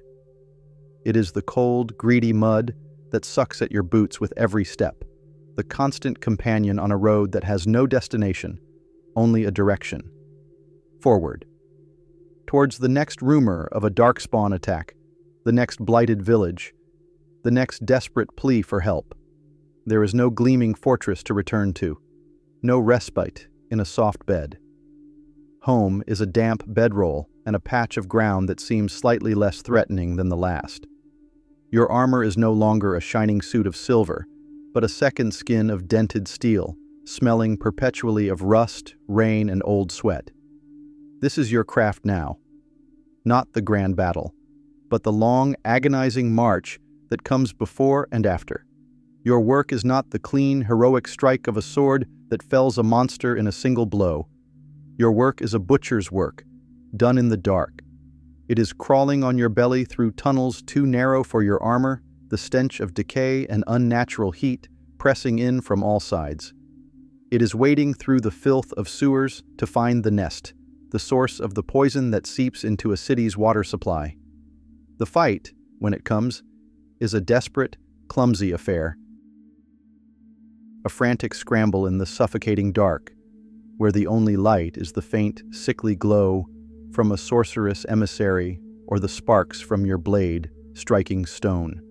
S1: It is the cold, greedy mud that sucks at your boots with every step, the constant companion on a road that has no destination, only a direction. Forward. Towards the next rumor of a darkspawn attack, the next blighted village, the next desperate plea for help. There is no gleaming fortress to return to, no respite in a soft bed. Home is a damp bedroll and a patch of ground that seems slightly less threatening than the last. Your armor is no longer a shining suit of silver, but a second skin of dented steel, smelling perpetually of rust, rain, and old sweat. This is your craft now. Not the grand battle, but the long, agonizing march that comes before and after. Your work is not the clean, heroic strike of a sword that fells a monster in a single blow. Your work is a butcher's work, done in the dark. It is crawling on your belly through tunnels too narrow for your armor, the stench of decay and unnatural heat pressing in from all sides. It is wading through the filth of sewers to find the nest, the source of the poison that seeps into a city's water supply. The fight, when it comes, is a desperate, clumsy affair. A frantic scramble in the suffocating dark, where the only light is the faint, sickly glow from a sorceress emissary or the sparks from your blade striking stone.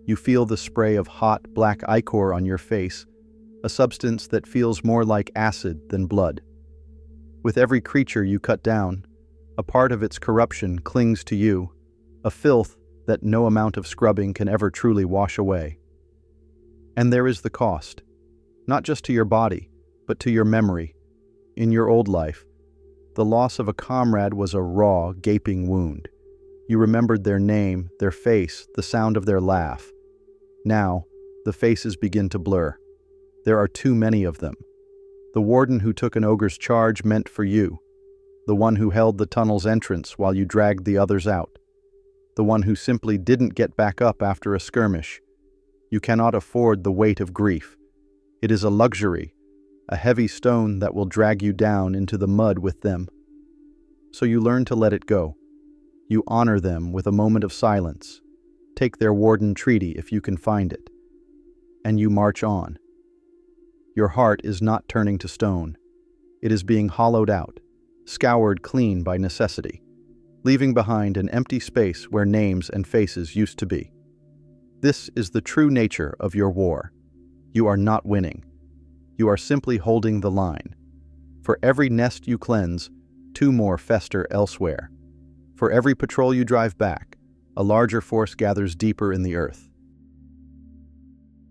S1: You feel the spray of hot, black ichor on your face, a substance that feels more like acid than blood. With every creature you cut down, a part of its corruption clings to you, a filth that no amount of scrubbing can ever truly wash away. And there is the cost, not just to your body, but to your memory. In your old life, the loss of a comrade was a raw, gaping wound. You remembered their name, their face, the sound of their laugh. Now, the faces begin to blur. There are too many of them. The warden who took an ogre's charge meant for you. The one who held the tunnel's entrance while you dragged the others out. The one who simply didn't get back up after a skirmish. You cannot afford the weight of grief. It is a luxury, a heavy stone that will drag you down into the mud with them. So you learn to let it go. You honor them with a moment of silence. Take their Warden treaty if you can find it. And you march on. Your heart is not turning to stone. It is being hollowed out, scoured clean by necessity, leaving behind an empty space where names and faces used to be. This is the true nature of your war. You are not winning. You are simply holding the line. For every nest you cleanse, 2 more fester elsewhere. For every patrol you drive back, a larger force gathers deeper in the earth.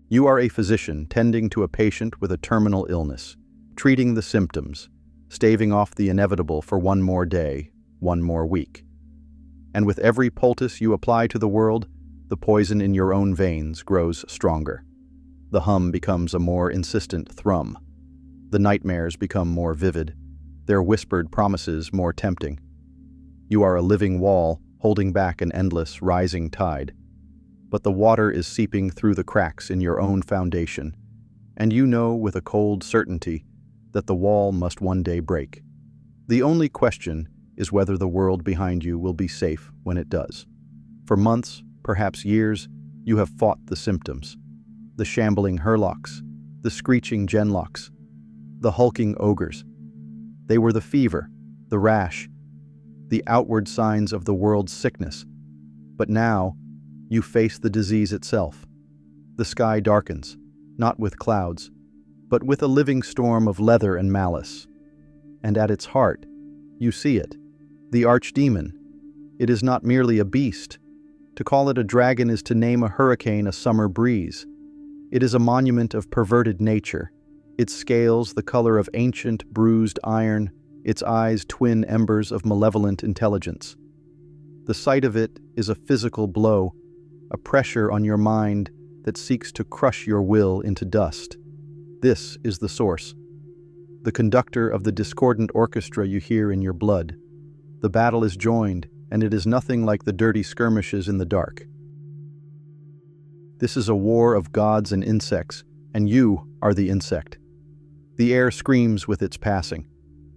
S1: You are a physician tending to a patient with a terminal illness, treating the symptoms, staving off the inevitable for 1 more day, 1 more week. And with every poultice you apply to the world, the poison in your own veins grows stronger. The hum becomes a more insistent thrum. The nightmares become more vivid, their whispered promises more tempting. You are a living wall holding back an endless rising tide. But the water is seeping through the cracks in your own foundation, and you know with a cold certainty that the wall must one day break. The only question is whether the world behind you will be safe when it does. For months, perhaps years, you have fought the symptoms. The shambling Herlocks, the screeching Genlocks, the hulking ogres. They were the fever, the rash, the outward signs of the world's sickness. But now, you face the disease itself. The sky darkens, not with clouds, but with a living storm of leather and malice. And at its heart, you see it, the archdemon. It is not merely a beast. To call it a dragon is to name a hurricane a summer breeze. It is a monument of perverted nature, its scales the color of ancient, bruised iron, its eyes twin embers of malevolent intelligence. The sight of it is a physical blow, a pressure on your mind that seeks to crush your will into dust. This is the source, the conductor of the discordant orchestra you hear in your blood. The battle is joined, and it is nothing like the dirty skirmishes in the dark. This is a war of gods and insects, and you are the insect. The air screams with its passing.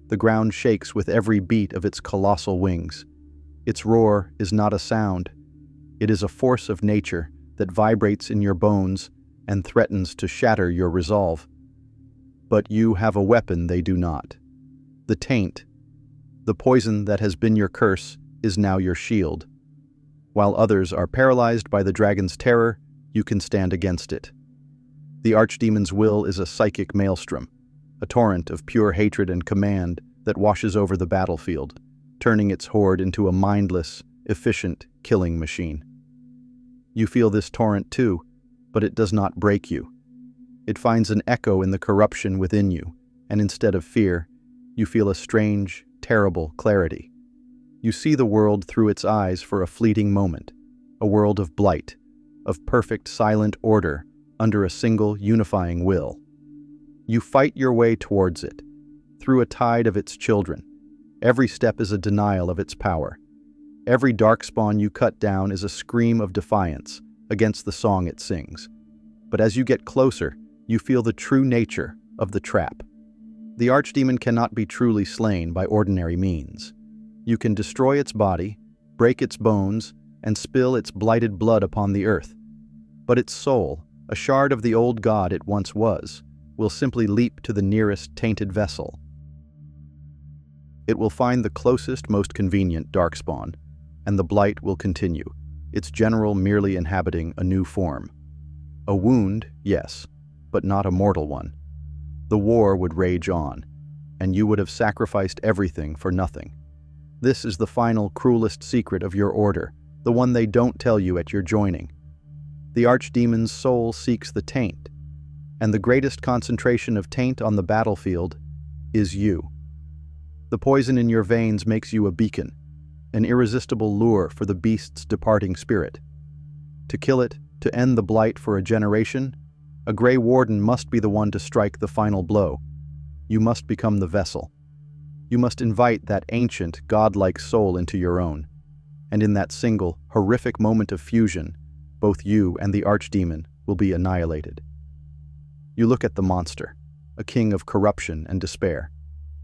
S1: The ground shakes with every beat of its colossal wings. Its roar is not a sound. It is a force of nature that vibrates in your bones and threatens to shatter your resolve. But you have a weapon they do not. The taint, the poison that has been your curse, is now your shield. While others are paralyzed by the dragon's terror, you can stand against it. The archdemon's will is a psychic maelstrom, a torrent of pure hatred and command that washes over the battlefield, turning its horde into a mindless, efficient killing machine. You feel this torrent too, but it does not break you. It finds an echo in the corruption within you, and instead of fear, you feel a strange, terrible clarity. You see the world through its eyes for a fleeting moment, a world of blight, of perfect silent order under a single unifying will. You fight your way towards it, through a tide of its children. Every step is a denial of its power. Every darkspawn you cut down is a scream of defiance against the song it sings. But as you get closer, you feel the true nature of the trap. The archdemon cannot be truly slain by ordinary means. You can destroy its body, break its bones, and spill its blighted blood upon the earth. But its soul, a shard of the old god it once was, will simply leap to the nearest tainted vessel. It will find the closest, most convenient darkspawn, and the blight will continue, its general merely inhabiting a new form. A wound, yes, but not a mortal one. The war would rage on, and you would have sacrificed everything for nothing. This is the final, cruelest secret of your order, the one they don't tell you at your joining. The archdemon's soul seeks the taint, and the greatest concentration of taint on the battlefield is you. The poison in your veins makes you a beacon, an irresistible lure for the beast's departing spirit. To kill it, to end the blight for a generation, a Grey Warden must be the one to strike the final blow. You must become the vessel. You must invite that ancient, godlike soul into your own, and in that single, horrific moment of fusion, both you and the archdemon will be annihilated. You look at the monster, a king of corruption and despair,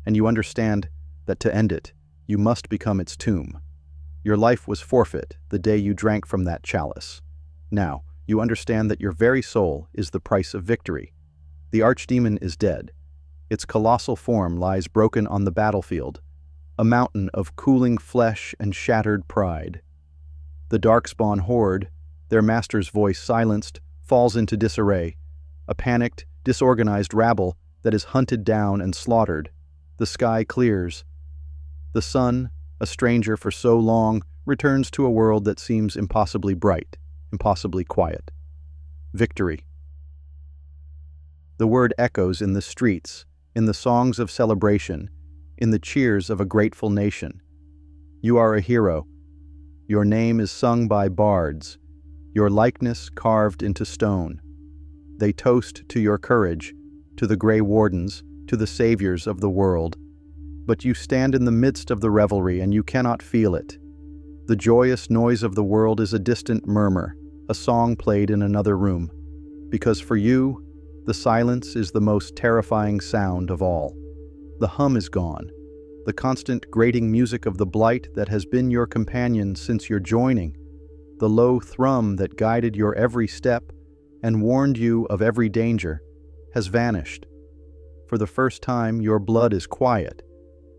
S1: and you understand that to end it, you must become its tomb. Your life was forfeit the day you drank from that chalice. Now, you understand that your very soul is the price of victory. The archdemon is dead. Its colossal form lies broken on the battlefield, a mountain of cooling flesh and shattered pride. The darkspawn horde, their master's voice silenced, falls into disarray, a panicked, disorganized rabble that is hunted down and slaughtered. The sky clears. The sun, a stranger for so long, returns to a world that seems impossibly bright, impossibly quiet. Victory. The word echoes in the streets, in the songs of celebration, in the cheers of a grateful nation. You are a hero. Your name is sung by bards, your likeness carved into stone. They toast to your courage, to the Grey Wardens, to the saviors of the world. But you stand in the midst of the revelry and you cannot feel it. The joyous noise of the world is a distant murmur, a song played in another room. Because for you, the silence is the most terrifying sound of all. The hum is gone, the constant grating music of the blight that has been your companion since your joining, the low thrum that guided your every step and warned you of every danger, has vanished. For the first time, your blood is quiet,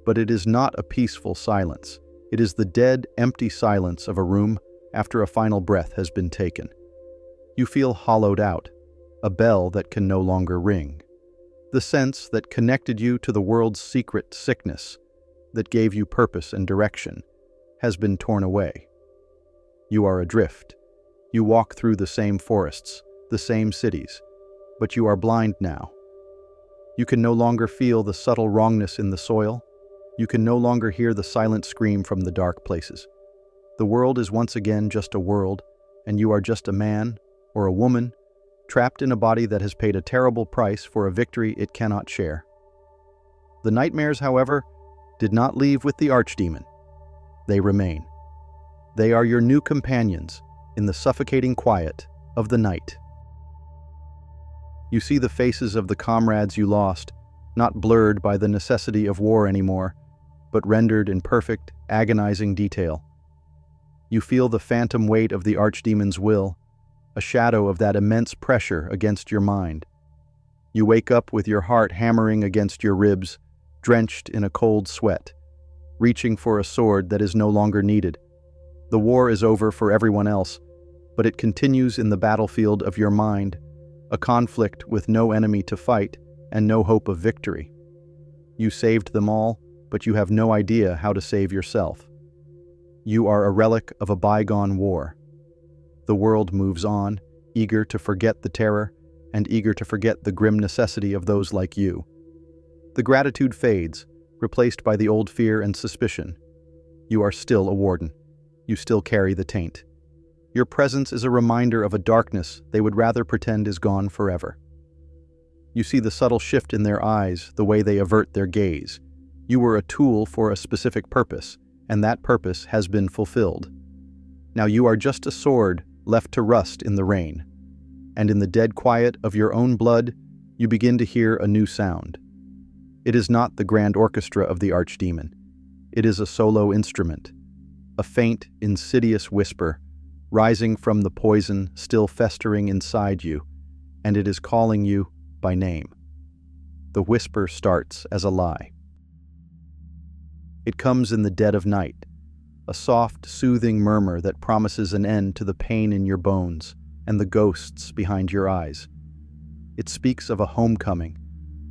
S1: but it is not a peaceful silence. It is the dead, empty silence of a room after a final breath has been taken. You feel hollowed out, a bell that can no longer ring. The sense that connected you to the world's secret sickness, that gave you purpose and direction, has been torn away. You are adrift. You walk through the same forests, the same cities, but you are blind now. You can no longer feel the subtle wrongness in the soil. You can no longer hear the silent scream from the dark places. The world is once again just a world, and you are just a man or a woman trapped in a body that has paid a terrible price for a victory it cannot share. The nightmares, however, did not leave with the archdemon. They remain. They are your new companions in the suffocating quiet of the night. You see the faces of the comrades you lost, not blurred by the necessity of war anymore, but rendered in perfect, agonizing detail. You feel the phantom weight of the archdemon's will, a shadow of that immense pressure against your mind. You wake up with your heart hammering against your ribs, drenched in a cold sweat, reaching for a sword that is no longer needed. The war is over for everyone else, but it continues in the battlefield of your mind, a conflict with no enemy to fight and no hope of victory. You saved them all, but you have no idea how to save yourself. You are a relic of a bygone war. The world moves on, eager to forget the terror and eager to forget the grim necessity of those like you. The gratitude fades, replaced by the old fear and suspicion. You are still a warden. You still carry the taint. Your presence is a reminder of a darkness they would rather pretend is gone forever. You see the subtle shift in their eyes, the way they avert their gaze. You were a tool for a specific purpose, and that purpose has been fulfilled. Now you are just a sword left to rust in the rain. And in the dead quiet of your own blood, you begin to hear a new sound. It is not the grand orchestra of the archdemon. It is a solo instrument, a faint, insidious whisper, rising from the poison still festering inside you, and it is calling you by name. The whisper starts as a lie. It comes in the dead of night, a soft, soothing murmur that promises an end to the pain in your bones and the ghosts behind your eyes. It speaks of a homecoming,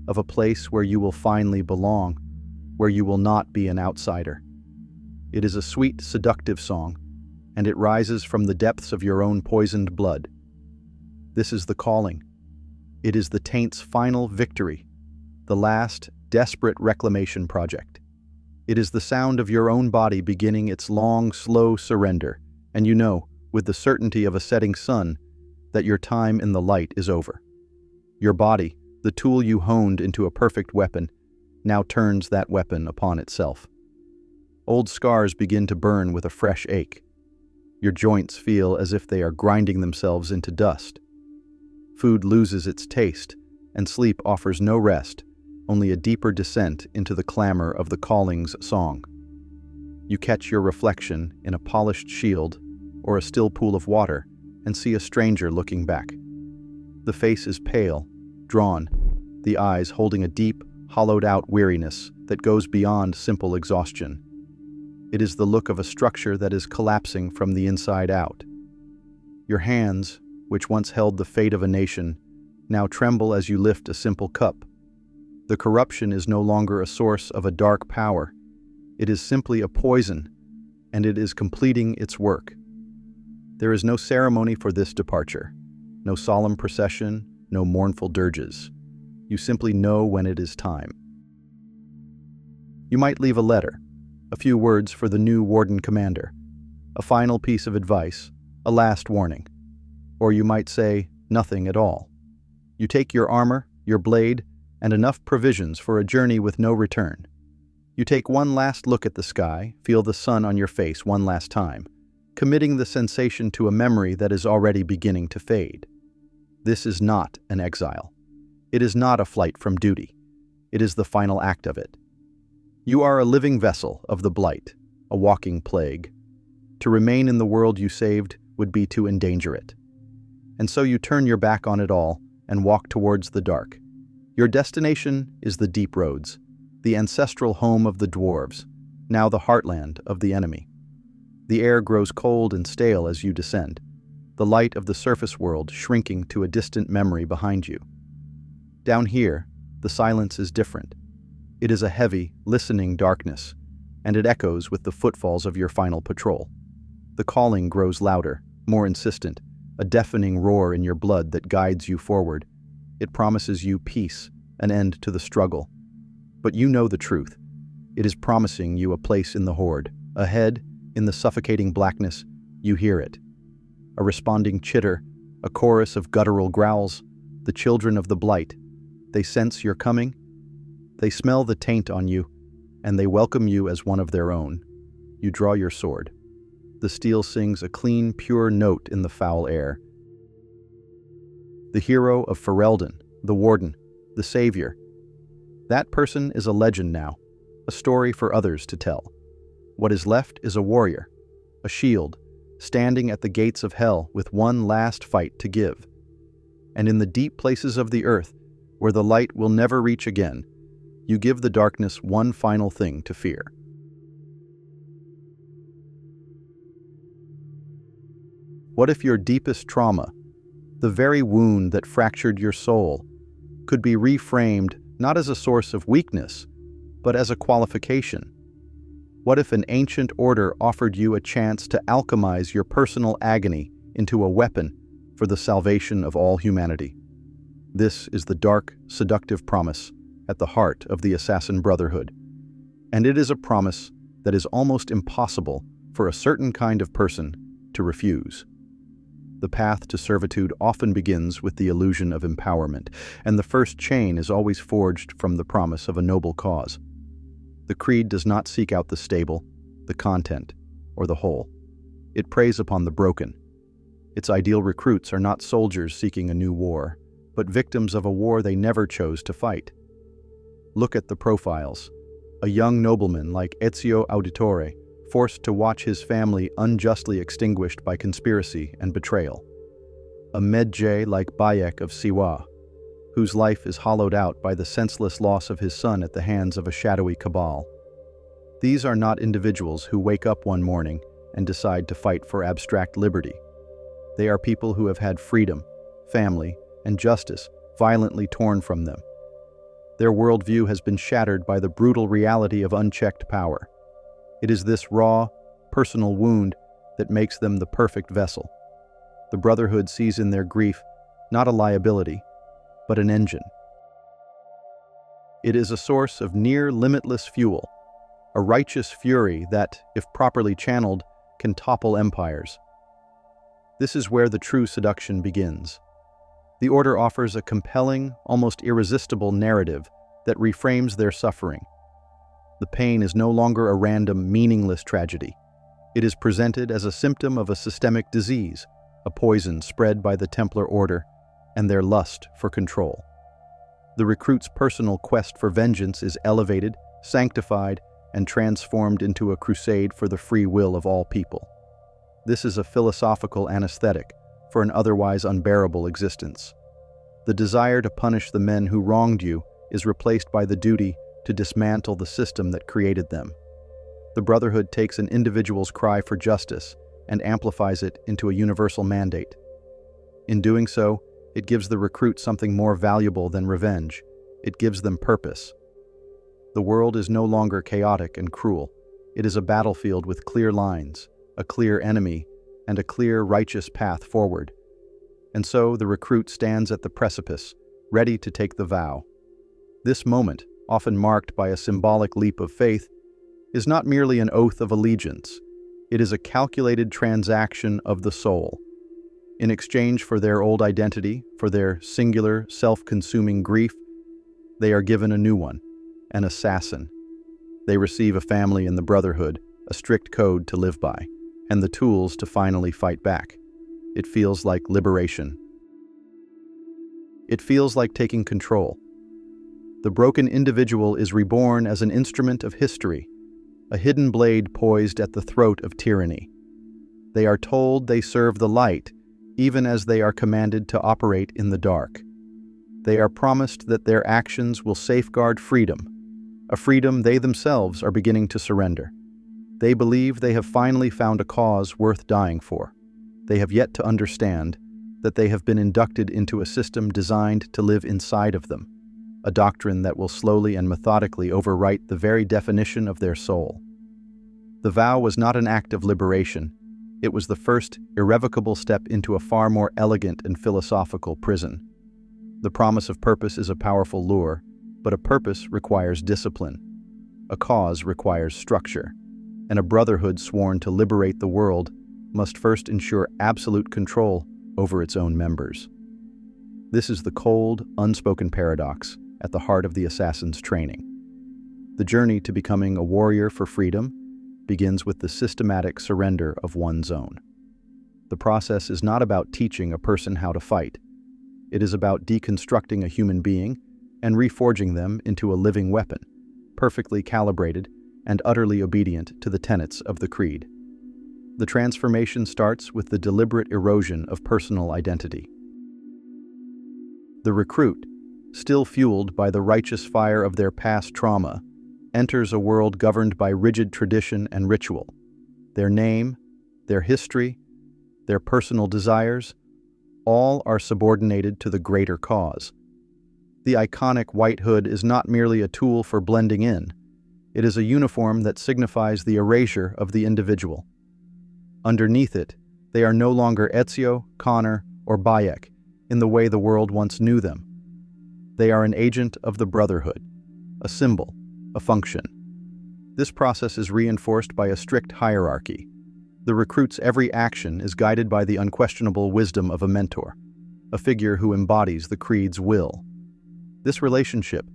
S1: of a place where you will finally belong, where you will not be an outsider. It is a sweet, seductive song, and it rises from the depths of your own poisoned blood. This is the calling. It is the taint's final victory, the last, desperate reclamation project. It is the sound of your own body beginning its long, slow surrender, and you know, with the certainty of a setting sun, that your time in the light is over. Your body, the tool you honed into a perfect weapon, now turns that weapon upon itself. Old scars begin to burn with a fresh ache. Your joints feel as if they are grinding themselves into dust. Food loses its taste, and sleep offers no rest, only a deeper descent into the clamor of the calling's song. You catch your reflection in a polished shield or a still pool of water and see a stranger looking back. The face is pale, drawn, the eyes holding a deep, hollowed-out weariness that goes beyond simple exhaustion. It is the look of a structure that is collapsing from the inside out. Your hands, which once held the fate of a nation, now tremble as you lift a simple cup. The corruption is no longer a source of a dark power. It is simply a poison, and it is completing its work. There is no ceremony for this departure, no solemn procession, no mournful dirges. You simply know when it is time. You might leave a letter, a few words for the new Warden commander, a final piece of advice, a last warning. Or you might say nothing at all. You take your armor, your blade, and enough provisions for a journey with no return. You take one last look at the sky, feel the sun on your face one last time, committing the sensation to a memory that is already beginning to fade. This is not an exile. It is not a flight from duty. It is the final act of it. You are a living vessel of the blight, a walking plague. To remain in the world you saved would be to endanger it. And so you turn your back on it all and walk towards the dark. Your destination is the deep roads, the ancestral home of the dwarves, now the heartland of the enemy. The air grows cold and stale as you descend, the light of the surface world shrinking to a distant memory behind you. Down here, the silence is different. It is a heavy, listening darkness, and it echoes with the footfalls of your final patrol. The calling grows louder, more insistent, a deafening roar in your blood that guides you forward. It promises you peace, an end to the struggle. But you know the truth. It is promising you a place in the horde. Ahead, in the suffocating blackness, you hear it. A responding chitter, a chorus of guttural growls, the children of the blight. They sense your coming. They smell the taint on you, and they welcome you as one of their own. You draw your sword. The steel sings a clean, pure note in the foul air. The hero of Ferelden, the Warden, the Savior. That person is a legend now, a story for others to tell. What is left is a warrior, a shield, standing at the gates of hell with one last fight to give. And in the deep places of the earth, where the light will never reach again, you give the darkness one final thing to fear. What if your deepest trauma, the very wound that fractured your soul, could be reframed not as a source of weakness, but as a qualification? What if an ancient order offered you a chance to alchemize your personal agony into a weapon for the salvation of all humanity? This is the dark, seductive promise at the heart of the Assassin Brotherhood, and it is a promise that is almost impossible for a certain kind of person to refuse. The path to servitude often begins with the illusion of empowerment, and the first chain is always forged from the promise of a noble cause. The creed does not seek out the stable, the content, or the whole. It preys upon the broken. Its ideal recruits are not soldiers seeking a new war, but victims of a war they never chose to fight. Look at the profiles. A young nobleman like Ezio Auditore, forced to watch his family unjustly extinguished by conspiracy and betrayal. A Medjay like Bayek of Siwa, whose life is hollowed out by the senseless loss of his son at the hands of a shadowy cabal. These are not individuals who wake up one morning and decide to fight for abstract liberty. They are people who have had freedom, family, and justice violently torn from them. Their worldview has been shattered by the brutal reality of unchecked power. It is this raw, personal wound that makes them the perfect vessel. The Brotherhood sees in their grief not a liability, but an engine. It is a source of near-limitless fuel, a righteous fury that, if properly channeled, can topple empires. This is where the true seduction begins. The Order offers a compelling, almost irresistible narrative that reframes their suffering. The pain is no longer a random, meaningless tragedy. It is presented as a symptom of a systemic disease, a poison spread by the Templar Order and their lust for control. The recruit's personal quest for vengeance is elevated, sanctified, and transformed into a crusade for the free will of all people. This is a philosophical anesthetic for an otherwise unbearable existence. The desire to punish the men who wronged you is replaced by the duty to dismantle the system that created them. The Brotherhood takes an individual's cry for justice and amplifies it into a universal mandate. In doing so, it gives the recruit something more valuable than revenge. It gives them purpose. The world is no longer chaotic and cruel. It is a battlefield with clear lines, a clear enemy, and a clear, righteous path forward. And so the recruit stands at the precipice, ready to take the vow. This moment, often marked by a symbolic leap of faith, is not merely an oath of allegiance. It is a calculated transaction of the soul. In exchange for their old identity, for their singular, self-consuming grief, they are given a new one, an assassin. They receive a family in the Brotherhood, a strict code to live by, and the tools to finally fight back. It feels like liberation. It feels like taking control. The broken individual is reborn as an instrument of history, a hidden blade poised at the throat of tyranny. They are told they serve the light, even as they are commanded to operate in the dark. They are promised that their actions will safeguard freedom, a freedom they themselves are beginning to surrender. They believe they have finally found a cause worth dying for. They have yet to understand that they have been inducted into a system designed to live inside of them, a doctrine that will slowly and methodically overwrite the very definition of their soul. The vow was not an act of liberation. It was the first irrevocable step into a far more elegant and philosophical prison. The promise of purpose is a powerful lure, but a purpose requires discipline. A cause requires structure, and a brotherhood sworn to liberate the world must first ensure absolute control over its own members. This is the cold, unspoken paradox at the heart of the assassin's training. The journey to becoming a warrior for freedom begins with the systematic surrender of one's own. The process is not about teaching a person how to fight. It is about deconstructing a human being and reforging them into a living weapon, perfectly calibrated and utterly obedient to the tenets of the creed. The transformation starts with the deliberate erosion of personal identity. The recruit, still fueled by the righteous fire of their past trauma, enters a world governed by rigid tradition and ritual. Their name, their history, their personal desires, all are subordinated to the greater cause. The iconic white hood is not merely a tool for blending in. It is a uniform that signifies the erasure of the individual. Underneath it, they are no longer Ezio, Connor, or Bayek in the way the world once knew them. They are an agent of the Brotherhood, a symbol, a function. This process is reinforced by a strict hierarchy. The recruit's every action is guided by the unquestionable wisdom of a mentor, a figure who embodies the creed's will. This relationship,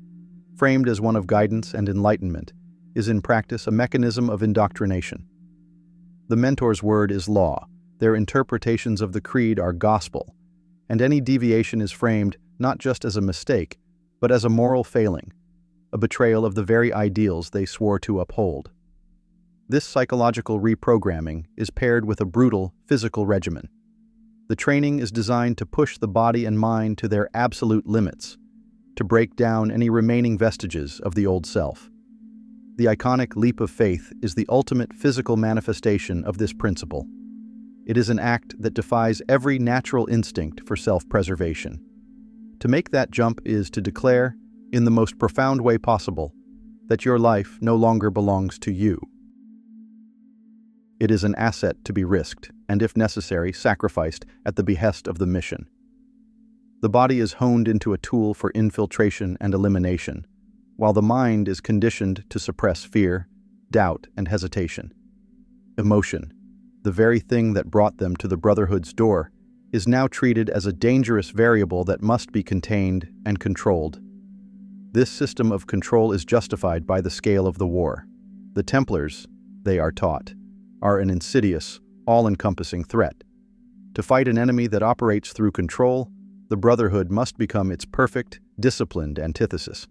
S1: framed as one of guidance and enlightenment, is in practice a mechanism of indoctrination. The mentor's word is law, their interpretations of the creed are gospel, and any deviation is framed not just as a mistake, but as a moral failing, a betrayal of the very ideals they swore to uphold. This psychological reprogramming is paired with a brutal physical regimen. The training is designed to push the body and mind to their absolute limits, to break down any remaining vestiges of the old self. The iconic leap of faith is the ultimate physical manifestation of this principle. It is an act that defies every natural instinct for self-preservation. To make that jump is to declare, in the most profound way possible, that your life no longer belongs to you. It is an asset to be risked, and if necessary, sacrificed at the behest of the mission. The body is honed into a tool for infiltration and elimination, while the mind is conditioned to suppress fear, doubt, and hesitation. Emotion, the very thing that brought them to the Brotherhood's door, is now treated as a dangerous variable that must be contained and controlled. This system of control is justified by the scale of the war. The Templars, they are taught, are an insidious, all-encompassing threat. To fight an enemy that operates through control, The Brotherhood must become its perfect, disciplined antithesis.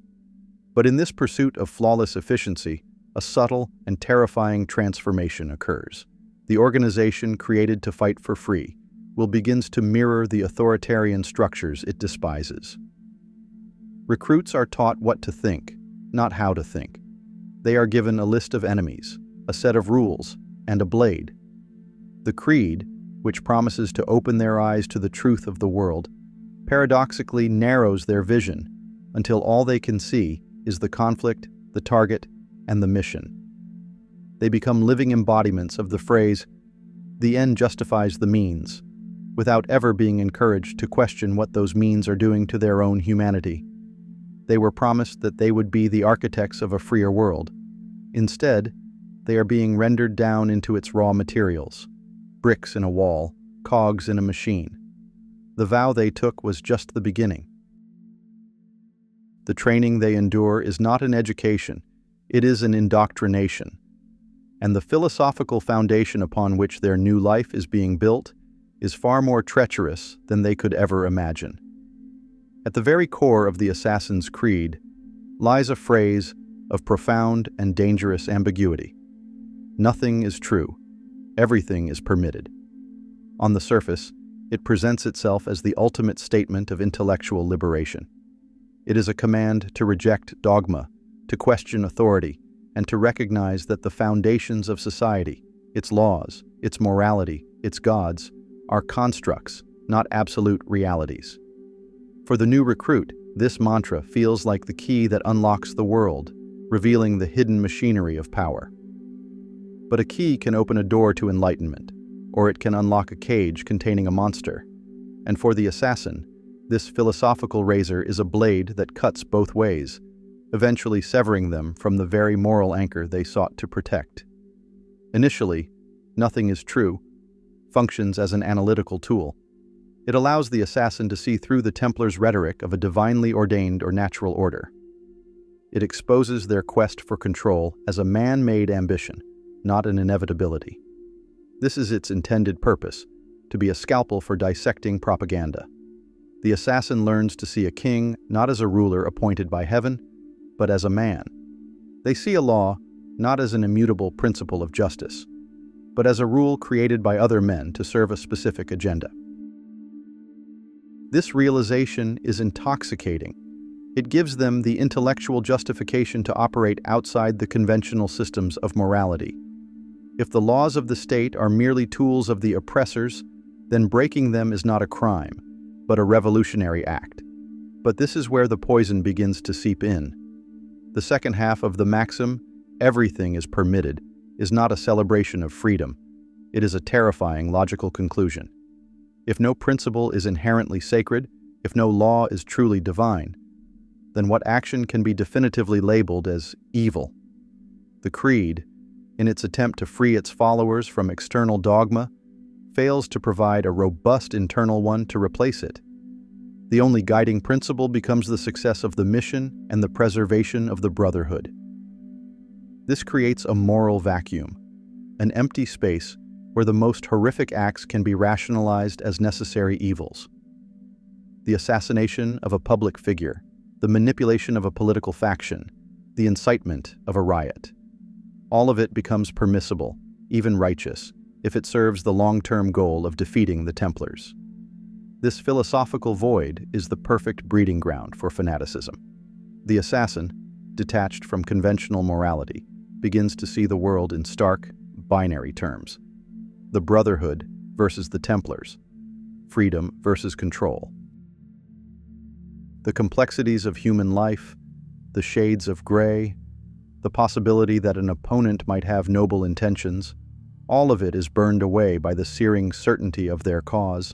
S1: But in this pursuit of flawless efficiency, a subtle and terrifying transformation occurs. The organization created to fight for free will begins to mirror the authoritarian structures it despises. Recruits are taught what to think, not how to think. They are given a list of enemies, a set of rules, and a blade. The creed, which promises to open their eyes to the truth of the world, paradoxically narrows their vision until all they can see is the conflict, the target, and the mission. They become living embodiments of the phrase, "The end justifies the means," without ever being encouraged to question what those means are doing to their own humanity. They were promised that they would be the architects of a freer world. Instead, they are being rendered down into its raw materials, bricks in a wall, cogs in a machine. The vow they took was just the beginning. The training they endure is not an education, it is an indoctrination. And the philosophical foundation upon which their new life is being built is far more treacherous than they could ever imagine. At the very core of the Assassin's Creed lies a phrase of profound and dangerous ambiguity. Nothing is true. Everything is permitted. On the surface, it presents itself as the ultimate statement of intellectual liberation. It is a command to reject dogma, to question authority, and to recognize that the foundations of society, its laws, its morality, its gods, are constructs, not absolute realities. For the new recruit, this mantra feels like the key that unlocks the world, revealing the hidden machinery of power. But a key can open a door to enlightenment, or it can unlock a cage containing a monster. And for the assassin, this philosophical razor is a blade that cuts both ways, eventually severing them from the very moral anchor they sought to protect. Initially, nothing is true, functions as an analytical tool. It allows the assassin to see through the Templars' rhetoric of a divinely ordained or natural order. It exposes their quest for control as a man-made ambition, not an inevitability. This is its intended purpose, to be a scalpel for dissecting propaganda. The assassin learns to see a king not as a ruler appointed by heaven, but as a man. They see a law not as an immutable principle of justice, but as a rule created by other men to serve a specific agenda. This realization is intoxicating. It gives them the intellectual justification to operate outside the conventional systems of morality. If the laws of the state are merely tools of the oppressors, then breaking them is not a crime, but a revolutionary act. But this is where the poison begins to seep in. The second half of the maxim, "everything is permitted," is not a celebration of freedom. It is a terrifying logical conclusion. If no principle is inherently sacred, if no law is truly divine, then what action can be definitively labeled as evil? The Creed, in its attempt to free its followers from external dogma, fails to provide a robust internal one to replace it. The only guiding principle becomes the success of the mission and the preservation of the Brotherhood. This creates a moral vacuum, an empty space where the most horrific acts can be rationalized as necessary evils. The assassination of a public figure, the manipulation of a political faction, the incitement of a riot. All of it becomes permissible, even righteous, if it serves the long-term goal of defeating the Templars. This philosophical void is the perfect breeding ground for fanaticism. The assassin, detached from conventional morality, begins to see the world in stark, binary terms. The Brotherhood versus the Templars, freedom versus control. The complexities of human life, the shades of gray, the possibility that an opponent might have noble intentions, all of it is burned away by the searing certainty of their cause.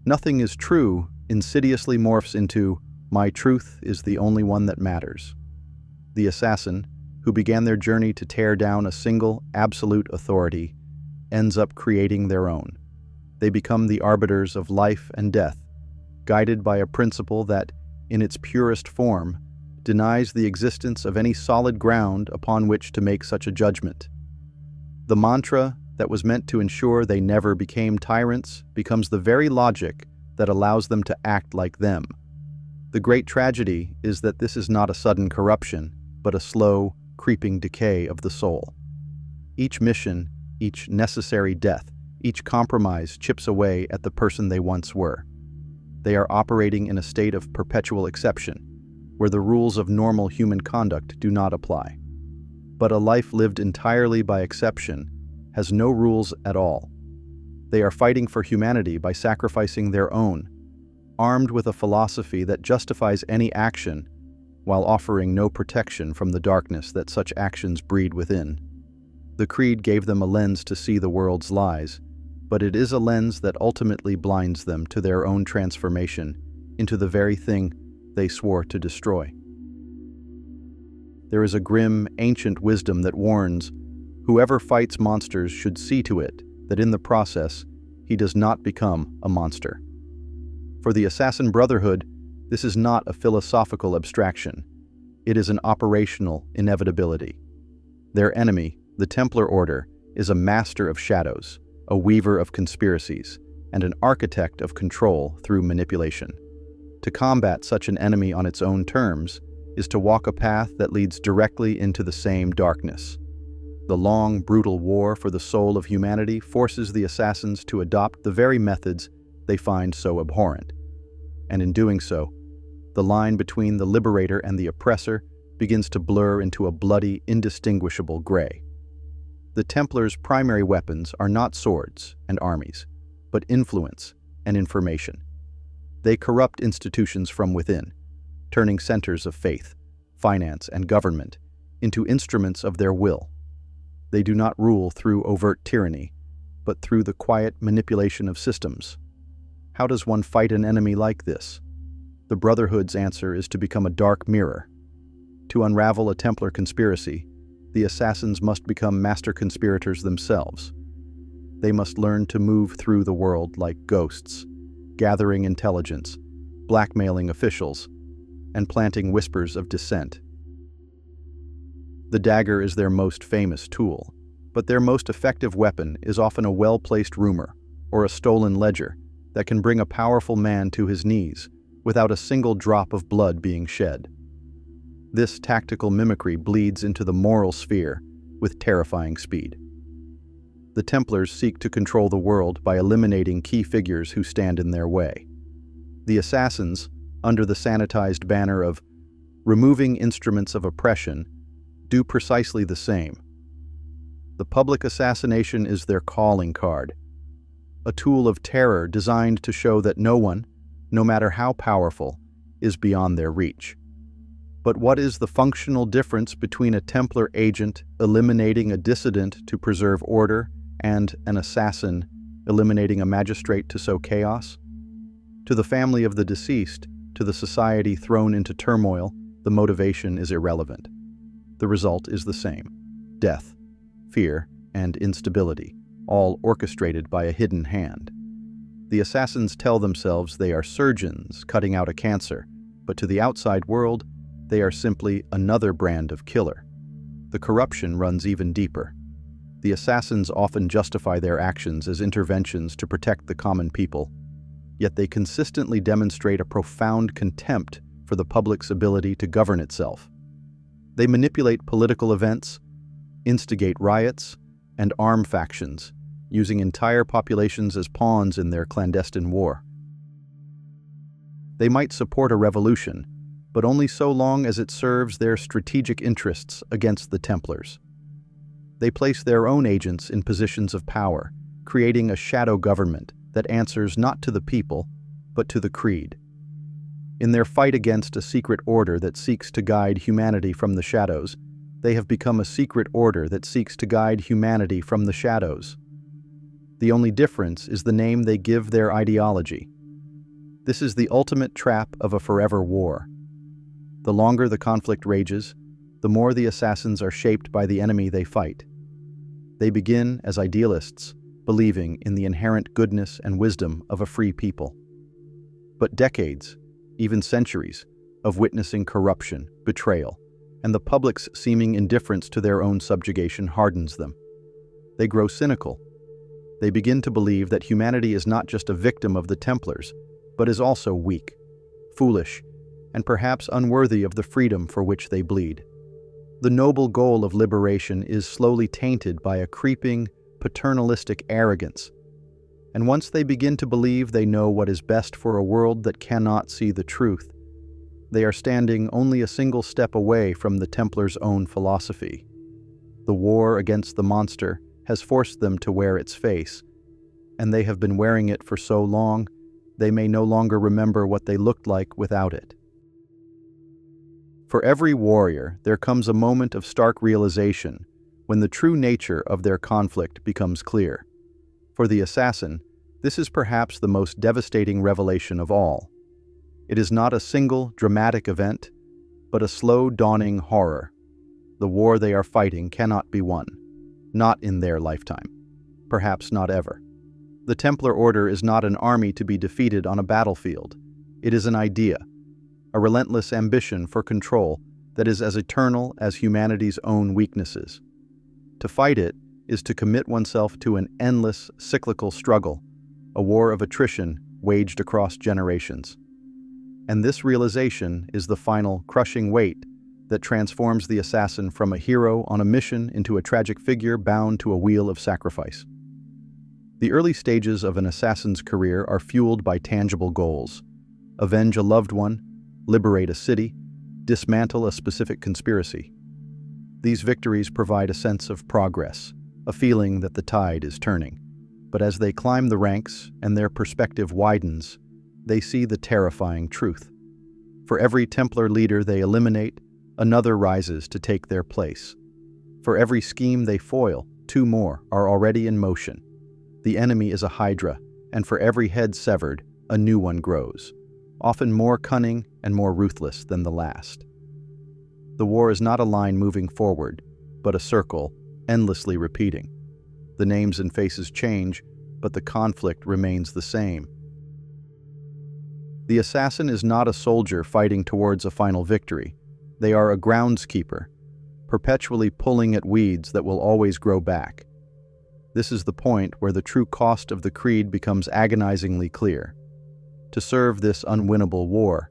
S1: Nothing is true insidiously morphs into, "My truth is the only one that matters." The assassin, who began their journey to tear down a single, absolute authority, ends up creating their own. They become the arbiters of life and death, guided by a principle that, in its purest form, denies the existence of any solid ground upon which to make such a judgment. The mantra that was meant to ensure they never became tyrants becomes the very logic that allows them to act like them. The great tragedy is that this is not a sudden corruption, but a slow, creeping decay of the soul. Each mission, each necessary death, each compromise chips away at the person they once were. They are operating in a state of perpetual exception, where the rules of normal human conduct do not apply. But a life lived entirely by exception has no rules at all. They are fighting for humanity by sacrificing their own, armed with a philosophy that justifies any action while offering no protection from the darkness that such actions breed within. The creed gave them a lens to see the world's lies, but it is a lens that ultimately blinds them to their own transformation into the very thing they swore to destroy. There is a grim, ancient wisdom that warns whoever fights monsters should see to it that in the process he does not become a monster. For the Assassin Brotherhood, this is not a philosophical abstraction. It is an operational inevitability. Their enemy, the Templar Order, is a master of shadows, a weaver of conspiracies, and an architect of control through manipulation. To combat such an enemy on its own terms is to walk a path that leads directly into the same darkness. The long, brutal war for the soul of humanity forces the assassins to adopt the very methods they find so abhorrent. And in doing so, the line between the liberator and the oppressor begins to blur into a bloody, indistinguishable gray. The Templars' primary weapons are not swords and armies, but influence and information. They corrupt institutions from within, turning centers of faith, finance, and government into instruments of their will. They do not rule through overt tyranny, but through the quiet manipulation of systems. How does one fight an enemy like this? The Brotherhood's answer is to become a dark mirror. To unravel a Templar conspiracy, the assassins must become master conspirators themselves. They must learn to move through the world like ghosts, gathering intelligence, blackmailing officials, and planting whispers of dissent. The dagger is their most famous tool, but their most effective weapon is often a well-placed rumor or a stolen ledger that can bring a powerful man to his knees without a single drop of blood being shed. This tactical mimicry bleeds into the moral sphere with terrifying speed. The Templars seek to control the world by eliminating key figures who stand in their way. The assassins, under the sanitized banner of removing instruments of oppression, do precisely the same. The public assassination is their calling card, a tool of terror designed to show that no one, no matter how powerful, is beyond their reach. But what is the functional difference between a Templar agent eliminating a dissident to preserve order and an assassin eliminating a magistrate to sow chaos? To the family of the deceased, to the society thrown into turmoil, the motivation is irrelevant. The result is the same: death, fear, and instability, all orchestrated by a hidden hand. The assassins tell themselves they are surgeons cutting out a cancer, but to the outside world, they are simply another brand of killer. The corruption runs even deeper. The assassins often justify their actions as interventions to protect the common people, yet they consistently demonstrate a profound contempt for the public's ability to govern itself. They manipulate political events, instigate riots, and arm factions, using entire populations as pawns in their clandestine war. They might support a revolution, but only so long as it serves their strategic interests against the Templars. They place their own agents in positions of power, creating a shadow government that answers not to the people, but to the creed. In their fight against a secret order that seeks to guide humanity from the shadows, they have become a secret order that seeks to guide humanity from the shadows. The only difference is the name they give their ideology. This is the ultimate trap of a forever war. The longer the conflict rages, the more the assassins are shaped by the enemy they fight. They begin as idealists, believing in the inherent goodness and wisdom of a free people. But decades, even centuries, of witnessing corruption, betrayal, and the public's seeming indifference to their own subjugation hardens them. They grow cynical. They begin to believe that humanity is not just a victim of the Templars, but is also weak, foolish, and perhaps unworthy of the freedom for which they bleed. The noble goal of liberation is slowly tainted by a creeping, paternalistic arrogance, and once they begin to believe they know what is best for a world that cannot see the truth, they are standing only a single step away from the Templars' own philosophy. The war against the monster has forced them to wear its face, and they have been wearing it for so long, they may no longer remember what they looked like without it. For every warrior, there comes a moment of stark realization when the true nature of their conflict becomes clear. For the assassin, this is perhaps the most devastating revelation of all. It is not a single, dramatic event, but a slow dawning horror. The war they are fighting cannot be won. Not in their lifetime. Perhaps not ever. The Templar Order is not an army to be defeated on a battlefield. It is an idea, a relentless ambition for control that is as eternal as humanity's own weaknesses. To fight it is to commit oneself to an endless, cyclical struggle, a war of attrition waged across generations. And this realization is the final, crushing weight that transforms the assassin from a hero on a mission into a tragic figure bound to a wheel of sacrifice. The early stages of an assassin's career are fueled by tangible goals: avenge a loved one, liberate a city, dismantle a specific conspiracy. These victories provide a sense of progress, a feeling that the tide is turning. But as they climb the ranks and their perspective widens, they see the terrifying truth. For every Templar leader they eliminate, another rises to take their place. For every scheme they foil, two more are already in motion. The enemy is a hydra, and for every head severed, a new one grows, often more cunning and more ruthless than the last. The war is not a line moving forward, but a circle, endlessly repeating. The names and faces change, but the conflict remains the same. The assassin is not a soldier fighting towards a final victory. They are a groundskeeper, perpetually pulling at weeds that will always grow back. This is the point where the true cost of the creed becomes agonizingly clear. To serve this unwinnable war,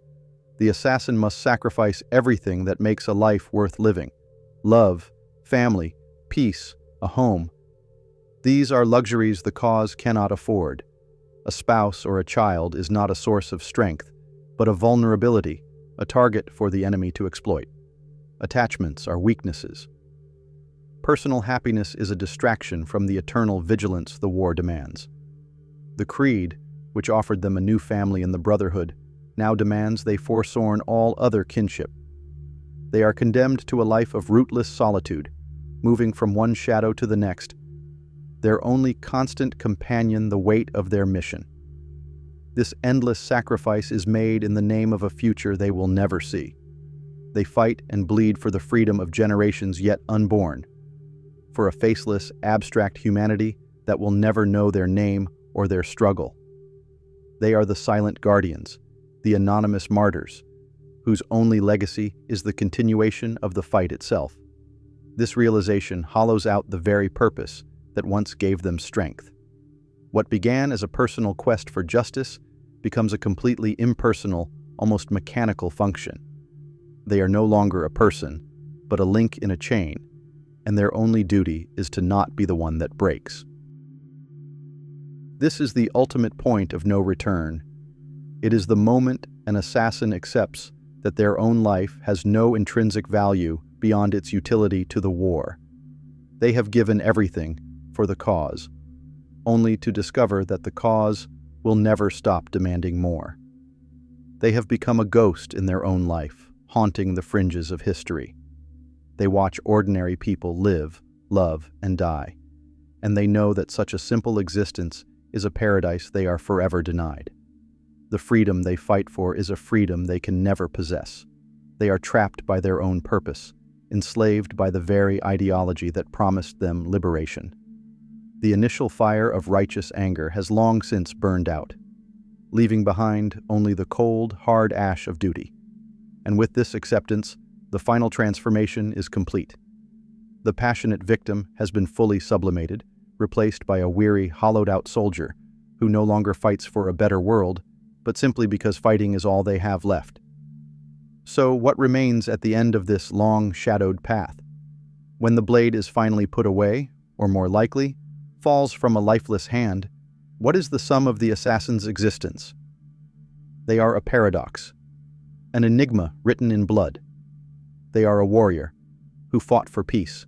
S1: the assassin must sacrifice everything that makes a life worth living: love, family, peace, a home. These are luxuries the cause cannot afford. A spouse or a child is not a source of strength, but a vulnerability, a target for the enemy to exploit. Attachments are weaknesses. Personal happiness is a distraction from the eternal vigilance the war demands. The creed, which offered them a new family in the Brotherhood, now demands they forsworn all other kinship. They are condemned to a life of rootless solitude, moving from one shadow to the next, their only constant companion the weight of their mission. This endless sacrifice is made in the name of a future they will never see. They fight and bleed for the freedom of generations yet unborn, for a faceless, abstract humanity that will never know their name or their struggle. They are the silent guardians, the anonymous martyrs, whose only legacy is the continuation of the fight itself. This realization hollows out the very purpose that once gave them strength. What began as a personal quest for justice becomes a completely impersonal, almost mechanical function. They are no longer a person, but a link in a chain, and their only duty is to not be the one that breaks. This is the ultimate point of no return. It is the moment an assassin accepts that their own life has no intrinsic value beyond its utility to the war. They have given everything for the cause, only to discover that the cause will never stop demanding more. They have become a ghost in their own life, haunting the fringes of history. They watch ordinary people live, love, and die, and they know that such a simple existence is a paradise they are forever denied. The freedom they fight for is a freedom they can never possess. They are trapped by their own purpose, enslaved by the very ideology that promised them liberation. The initial fire of righteous anger has long since burned out, leaving behind only the cold, hard ash of duty. And with this acceptance, the final transformation is complete. The passionate victim has been fully sublimated, replaced by a weary, hollowed-out soldier who no longer fights for a better world, but simply because fighting is all they have left. So what remains at the end of this long, shadowed path? When the blade is finally put away, or more likely, falls from a lifeless hand, what is the sum of the assassin's existence? They are a paradox, an enigma written in blood. They are a warrior who fought for peace,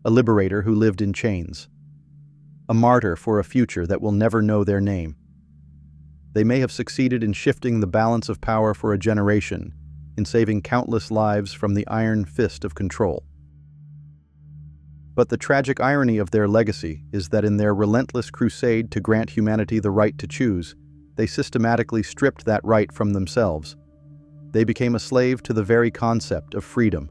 S1: a liberator who lived in chains, a martyr for a future that will never know their name. They may have succeeded in shifting the balance of power for a generation, in saving countless lives from the iron fist of control. But the tragic irony of their legacy is that in their relentless crusade to grant humanity the right to choose, they systematically stripped that right from themselves. They became a slave to the very concept of freedom.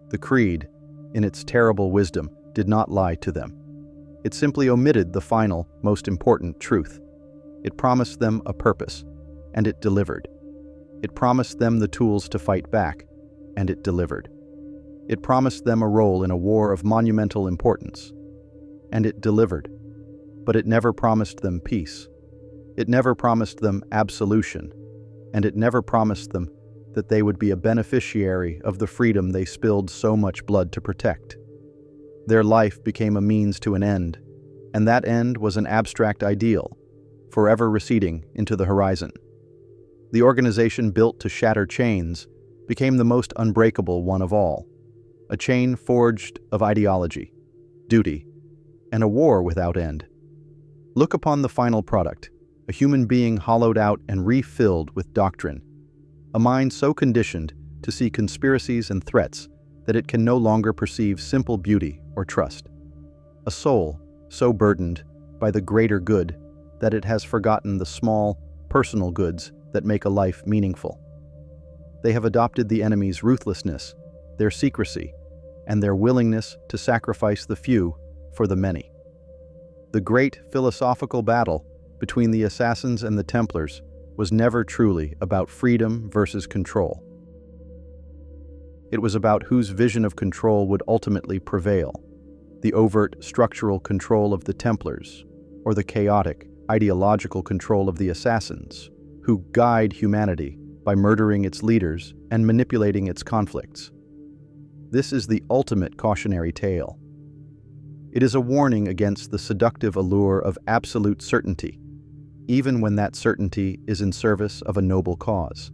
S1: The creed, in its terrible wisdom, did not lie to them. It simply omitted the final, most important truth. It promised them a purpose, and it delivered. It promised them the tools to fight back, and it delivered. It promised them a role in a war of monumental importance, and it delivered. But it never promised them peace. It never promised them absolution, and it never promised them that they would be a beneficiary of the freedom they spilled so much blood to protect. Their life became a means to an end, and that end was an abstract ideal, forever receding into the horizon. The organization built to shatter chains became the most unbreakable one of all, a chain forged of ideology, duty, and a war without end. Look upon the final product, a human being hollowed out and refilled with doctrine, a mind so conditioned to see conspiracies and threats that it can no longer perceive simple beauty or trust, a soul so burdened by the greater good that it has forgotten the small, personal goods that make a life meaningful. They have adopted the enemy's ruthlessness, their secrecy, and their willingness to sacrifice the few for the many. The great philosophical battle between the assassins and the Templars was never truly about freedom versus control. It was about whose vision of control would ultimately prevail, the overt structural control of the Templars, or the chaotic, ideological control of the assassins, who guide humanity by murdering its leaders and manipulating its conflicts. This is the ultimate cautionary tale. It is a warning against the seductive allure of absolute certainty, even when that certainty is in service of a noble cause.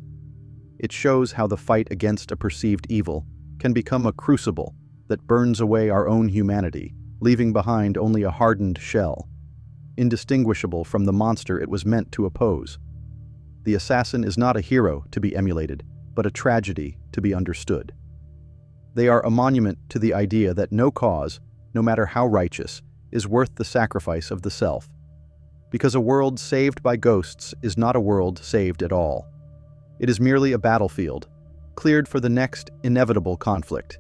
S1: It shows how the fight against a perceived evil can become a crucible that burns away our own humanity, leaving behind only a hardened shell, indistinguishable from the monster it was meant to oppose. The assassin is not a hero to be emulated, but a tragedy to be understood. They are a monument to the idea that no cause, no matter how righteous, is worth the sacrifice of the self. Because a world saved by ghosts is not a world saved at all. It is merely a battlefield, cleared for the next inevitable conflict.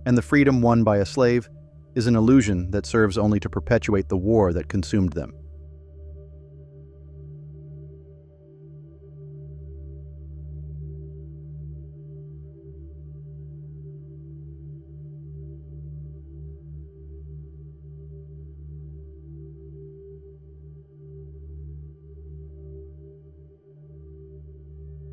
S1: And the freedom won by a slave is an illusion that serves only to perpetuate the war that consumed them.